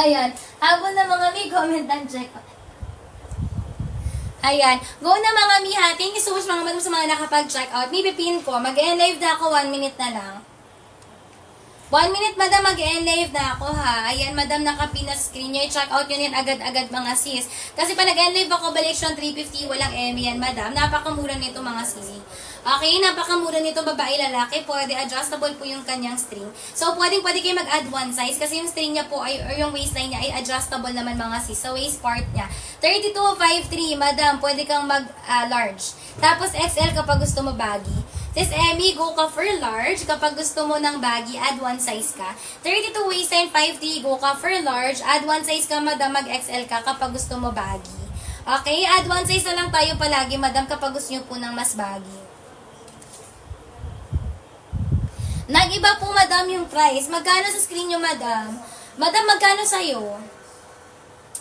Ayan. Habol na mga mi, comment and check out. Ayan. Go na mga mi, ha. Thank you so much mga madam sa mga nakapag-check out. May pipin ko. Mag-end live na ako. 1 minute na lang. 1 minute, madam, mag-end live na ako, ha. Ayan, madam, nakapin na screen nyo. I-check out yun yan agad-agad, mga sis. Kasi pa nag-end live ako, balik siya 350, walang eme yan, madam. Napakamura nito, mga sis. Okay, napakamura nito, babae, lalaki. Pwede, adjustable po yung kanyang string. So, pwede kayo mag-add one size. Kasi yung string niya po, or yung waistline niya, ay adjustable naman, mga sis. Sa waist part niya. 3253, madam, pwede kang mag-large. Tapos, XL kapag gusto mo baggy. Sis Emmy, go ka for large. Kapag gusto mo ng baggy, add one size ka. 32 waistline, 53, go ka for large. Add one size ka, madam, mag-XL ka kapag gusto mo baggy. Okay, add one size na lang tayo palagi, madam, kapag gusto nyo po ng mas baggy. Nag-iba po, madam, yung price. Magkano sa screen nyo, madam? Madam, magkano sa'yo?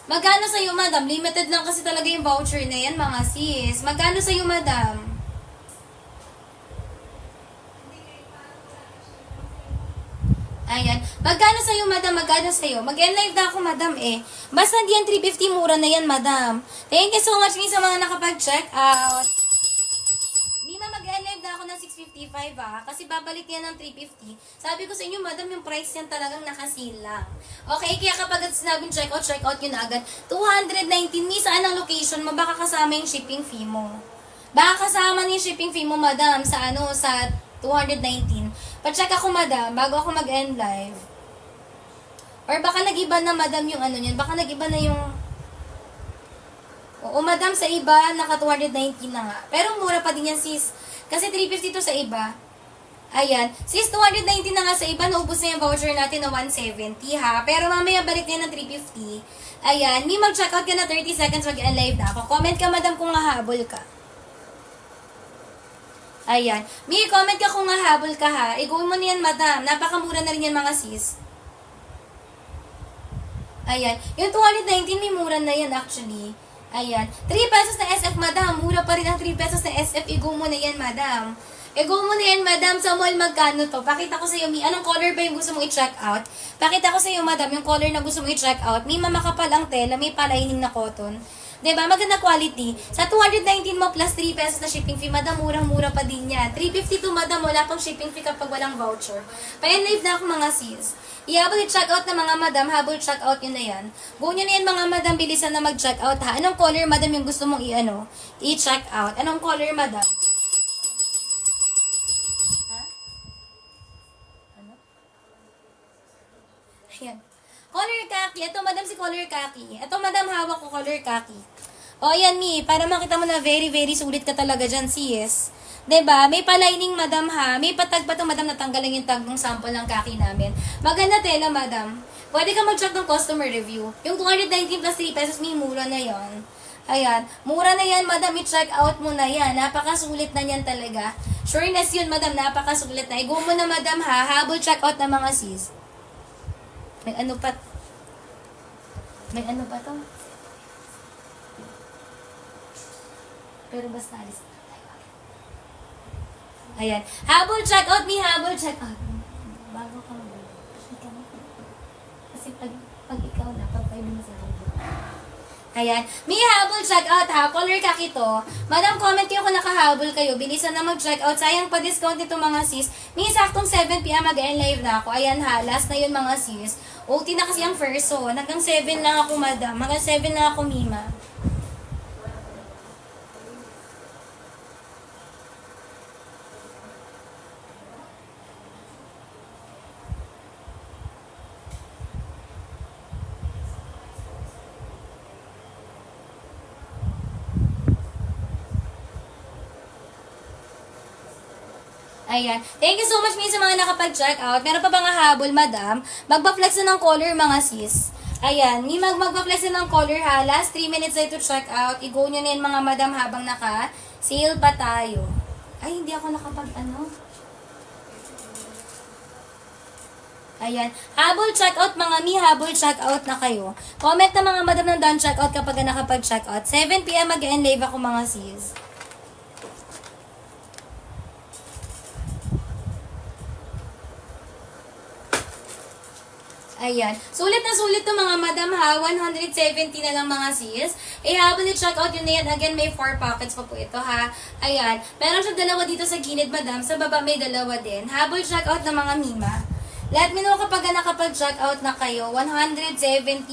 Magkano sa'yo, madam? Limited lang kasi talaga yung voucher na yan, mga sis. Magkano sa'yo, madam? Ayan. Magkano sa'yo, madam? Magkano sa'yo? Mag-end live na ako, madam, eh. Basta hindi yan 350, mura na yan, madam. Thank you so much sa mga nakapag-check out. Mima, mag-end live na ako ng 655, ha? Kasi babalik yan ng 350. Sabi ko sa inyo, madam, yung price yan talagang nakasil lang. Okay, kaya kapag sinabing check out yun na agad. 219, mi, saan ang location mo? Baka kasama yung shipping fee mo. Baka kasama yung shipping fee mo, madam, sa sa 219. Pa-check ako, madam, bago ako mag-end live. Or baka nag-iba na, madam, yung niyan. Baka nag-iba na yung... Oo, madam, sa iba, naka 219 na nga. Pero mura pa din yan, sis. Kasi 350 to sa iba. Ayan. Sis, 219 na nga sa iba. Naubos na yung voucher natin na 170, ha? Pero mamaya balik na yan ng 350. Ayan. May mag-check out ka na 30 seconds, mag-end live na ako. Comment ka, madam, kung hahabol ka. Ayan. May comment ka kung hahabol ka, ha. I-go mo na yan, madam. Napakamura na rin yan, mga sis. Ayan. Yung 219, may mura na yan, actually. Ayan. 3 pesos na SF, madam. Mura pa rin ang 3 pesos na SF. I-go mo na yan, madam. I-go mo na yan, madam. Sa mall, magkano to? Pakita ko sa iyo, Mi. Anong color ba yung gusto mong i-check out? Pakita ko sa iyo, madam, yung color na gusto mong i-check out. May mamakapal ang tela. May palining na cotton. Diba? Maganda quality. Sa 219 mo plus 3 pesos na shipping fee, madam, murang-mura pa din yan. 352, madam, wala pang shipping fee kapag walang voucher. Pa-live na ako, mga sis. I-habol i-check out na mga madam, habol check out yun na yan. Go nyo na yan, mga madam, bilisan na mag-check out, ha. Anong color, madam, yung gusto mong i-check out? Anong color, madam? Ha? Ano? Ayan. Color khaki. Ito, madam, si color khaki. Ito, madam, hawak ko color khaki. O, ayan, Mi. Para makita mo na very, very sulit ka talaga dyan, sis. Diba? May palining, madam, ha. May patag pa to, madam, natanggalan yung tag ng sample ng khaki namin. Maganda tela, madam. Pwede ka mag-check ng customer review. Yung 219 plus 3 pesos, may mura na yon. Ayan. Mura na yan, madam. I-check out mo na yan. Napakasulit na yan talaga. Sureness yun, madam. Napakasulit na. I-go mo na, madam, ha. Habol check out na mga sis. May ano pa? May ano pa to? Pero basta alis na tayo. Ayan. Habol check out, Mi. Habol check out. Bago ka mag Kasi pag ikaw na, pag 5 minutes na ayan. May habol check out ha. Color kaki to. Madam, comment kayo kung nakahabol kayo. Bilisan na mag-check out. Sayang pa discount nito mga sis. May saktong 7 p.m. mag-end live na ako. Ayan ha. Last na yun mga sis. OT na kasi ang first zone. Hanggang 7 lang ako madam. Hanggang 7 lang ako Mima. Ayan. Thank you so much sa mga nakapag-check out. Meron pa ba nga habol, madam? Magpa-flex na ng color, mga sis. Ayan. Magpa-flex na ng color, ha. Last 3 minutes na ito check out. I-go nyo na yun, mga madam, habang naka-sale pa tayo. Ay, hindi ako nakapag-ano. Ayan. Habol check out, mga habol check out na kayo. Comment na mga madam ng done check out kapag nakapag-check out. 7 p.m. mag-end live ako, mga sis. Ayan. Sulit na sulit to mga madam ha. 170 na lang mga sis. Habol i-check out yun na yan. Again, may 4 pockets pa po ito ha. Ayan. Meron siya dalawa dito sa gilid madam. Sa baba may dalawa din. Habol check out ng mga Mima. Let me know kapag nakapag-check out na kayo. 170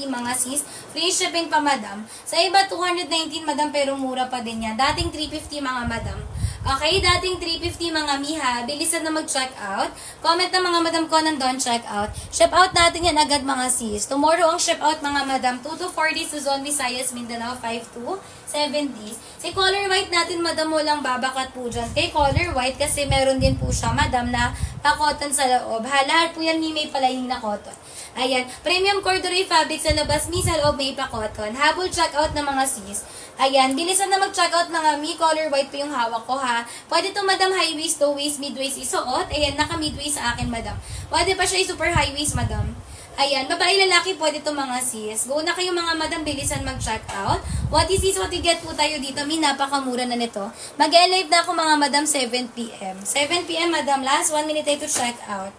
mga sis. Free shipping pa madam. Sa iba 219 madam pero mura pa din yan. Dating 350 mga madam. Okay, dating 350 mga miha. Bilisan na mag-check out. Comment na mga madam ko nandun check out. Ship out natin yan agad mga sis. Tomorrow ang ship out mga madam. 2 to 4 days Luzon, Visayas, Mindanao. 5 to 7 days. Si color white natin madam walang babakat po dyan. Kay color white kasi meron din po siya madam na pa-cotton sa loob. Lahat po yan may palaing na cotton. Ayan. Premium corduroy fabric sa labas, sa loob may pa-cotton. Habol check out na mga sis. Ayan. Bilisan na mag-check out mga color white po yung hawak ko ha. Pwede to madam high waist, low waist, mid waist isuot. Ayan. Naka mid waist sa akin madam. Pwede pa siya super high waist madam. Ayan. Babae lalaki pwede to mga sis. Go na kayo mga madam. Bilisan mag-check out. What is this? What you get po tayo dito. Napakamura na nito. Mag-live na ako mga madam 7 p.m. 7 p.m. madam. Last 1 minute to check out.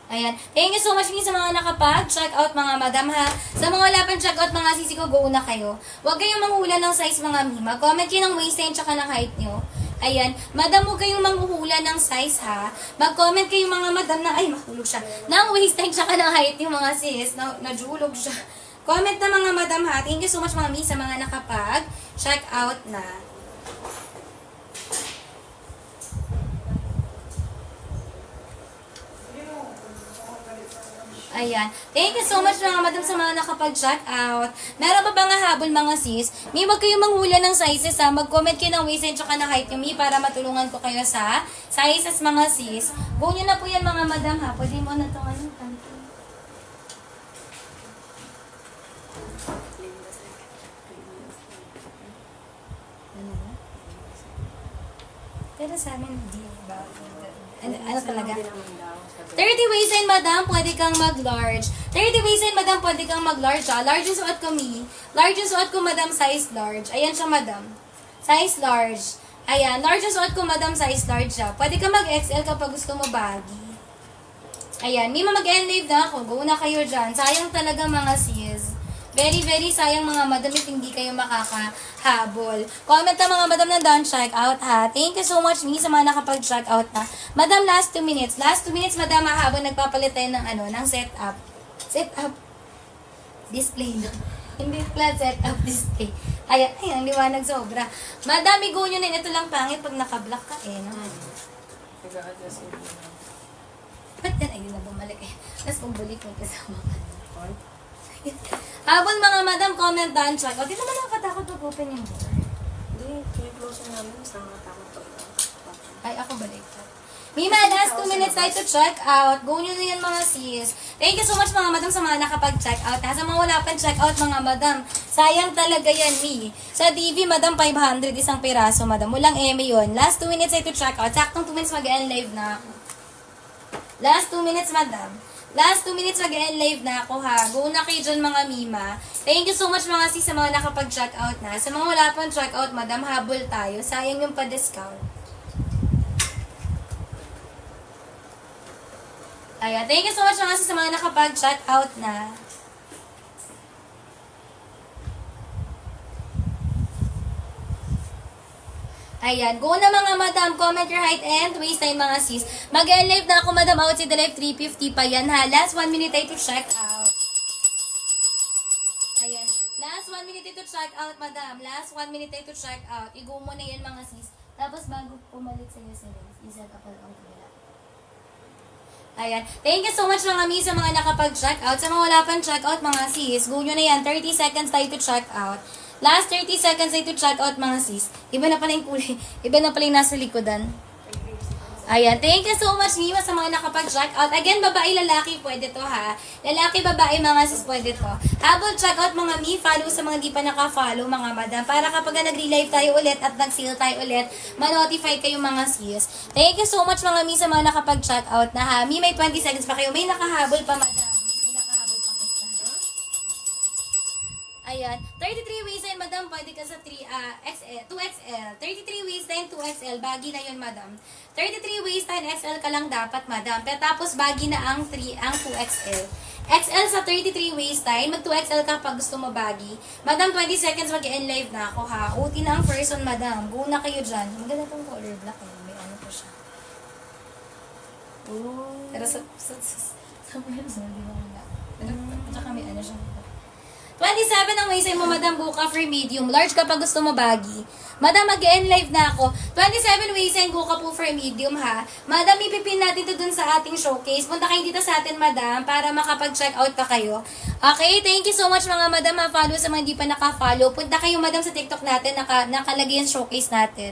Ayan. Thank you so much sa mga nakapag-check out mga madam ha. Sa mga wala pang check out mga sisi ko, go na kayo. Huwag kayong manghula ng size mga mima. Comment kayo ng waistline tsaka ng height nyo. Ayan. Madam, huwag kayong manghuhula ng size ha. Mag-comment kayo mga madam na, ay mahulog siya. Ng waistline tsaka ng height yung mga sis. Najulog siya. Comment na mga madam ha. Thank you so much mga sa mga nakapag-check out na. Ayan. Thank you so much mga madam sa mga nakapag-check out. Meron pa ba nga habol mga sis? May wag kayong manghula ng sizes ha. Mag-comment kayo ng waistline tsaka ng height nyo para matulungan ko kayo sa sizes mga sis. Go nyo na po yan mga madam ha. Pwede mo na ito kanto. Pero sa amin, di ba? Ano talaga? 30 waistline, madam, pwede kang mag-large. 30 waistline, madam, pwede kang mag-large. Large yung suot ko, mi. Large yung suot ko, madam, size large. Ayan siya, madam. Size large. Ayan, large yung suot ko, madam, size large siya. Pwede kang mag-XL kapag gusto mo baggy. Ayan, may mag-enlave na ako. Go na kayo dyan. Sayang talaga, mga sis. Very, very sayang mga madam if hindi kayo makakahabol. Comment na mga madam na down check out ha. Thank you so much me sa mga nakapag-check out na. Madam, last 2 minutes. Last 2 minutes, madam, habang nagpapalit tayo ng ng setup. Setup display na. Hindi pala setup display. Ayan, ang liwanag sobra. Madam, go nyo na. Ito lang pangit pag naka-block ka no? Nag-a-adjust yun. Ba't yan? Ayun na bumalik Tapos pagbalik mo kasama ka. Habol mga madam, comment down check. O, di naman nakatakot mag-open yung door. Hindi, kine-close namin. Basta nakatakot ko. Ay, ako balik. Mima, last 2 minutes tayo to check out. Go nyo na yan mga sis. Thank you so much mga madam sa mga nakapag-check out. Sa mga wala pang check out mga madam, sayang talaga yan, mi. Sa DV, madam, 500 isang piraso, madam. Walang eme yun. Last 2 minutes tayo to check out. Saktong 2 minutes mag-end live na ako. Last 2 minutes, madam. Last 2 minutes mag-end live na ako ha. Go na kayo dyan mga mima. Thank you so much mga sis sa mga nakapag-check out na. Sa mga wala pang check out, madam, habol tayo. Sayang yung pa-discount. Ayan, thank you so much mga sis sa mga nakapag-check out na. Ayan, go na mga madam. Comment your height and waist time mga sis. Mag-end live na ako madam. Outside the live 350 pa yan ha. Last 1 minute tayo to check out. Ayan. Last 1 minute tayo to check out madam. Last 1 minute tayo to check out. I-go mo na yan mga sis. Tapos bago pumalit sa'yo sa lens, isa ka pala ang kabila. Ayan. Thank you so much mga mi sa mga nakapag-check out. Sa mga wala pang check out mga sis, go nyo na yan. 30 seconds tayo to check out. Last 30 seconds tayo to check out mga sis. Iba na pala yung kulay. Iba na pala yung nasa likodan. Ayan. Thank you so much Mima sa mga nakapag-check out. Again, babae, lalaki, pwede to ha. Lalaki, babae, mga sis, pwede to. Habol check out mga mi, follow sa mga di pa naka-follow mga madam. Para kapag nag-relive tayo ulit at nag-sale tayo ulit, ma-notify kayo mga sis. Thank you so much mga mi sa mga nakapag-check out na ha. Mi, may 20 seconds pa kayo. May nakahabol pa madam. May nakahabol pa kita. Ayan. 33 waistline, madam. Pwede ka sa 2XL. 33 waistline, 2XL. Baggy na yun, madam. 33 waistline, XL ka lang dapat, madam. Pero tapos, baggy na ang 2XL. XL sa 33 waistline. Mag 2XL ka pag gusto mo baggy. Madam, 20 seconds mag-end live na ako, ha. Uti na ang person, madam. Go na kayo dyan. Maganda tong color black, eh. May ano po siya. Pero sa person, hindi mo nga. Pero, tsaka may ano siya. 27 ang waistline mo, madam, buka for medium. Large ka pag gusto mo baggy. Madam, mag-end live na ako. 27 waistline, buka po for medium, ha. Madam, ipipin natin to dun sa ating showcase. Punta kayo dito sa atin, madam, para makapag-check out pa kayo. Okay, thank you so much mga madam, ha. Follow sa mga hindi pa naka-follow. Punta kayo, madam, sa TikTok natin. Nakalagay yung showcase natin.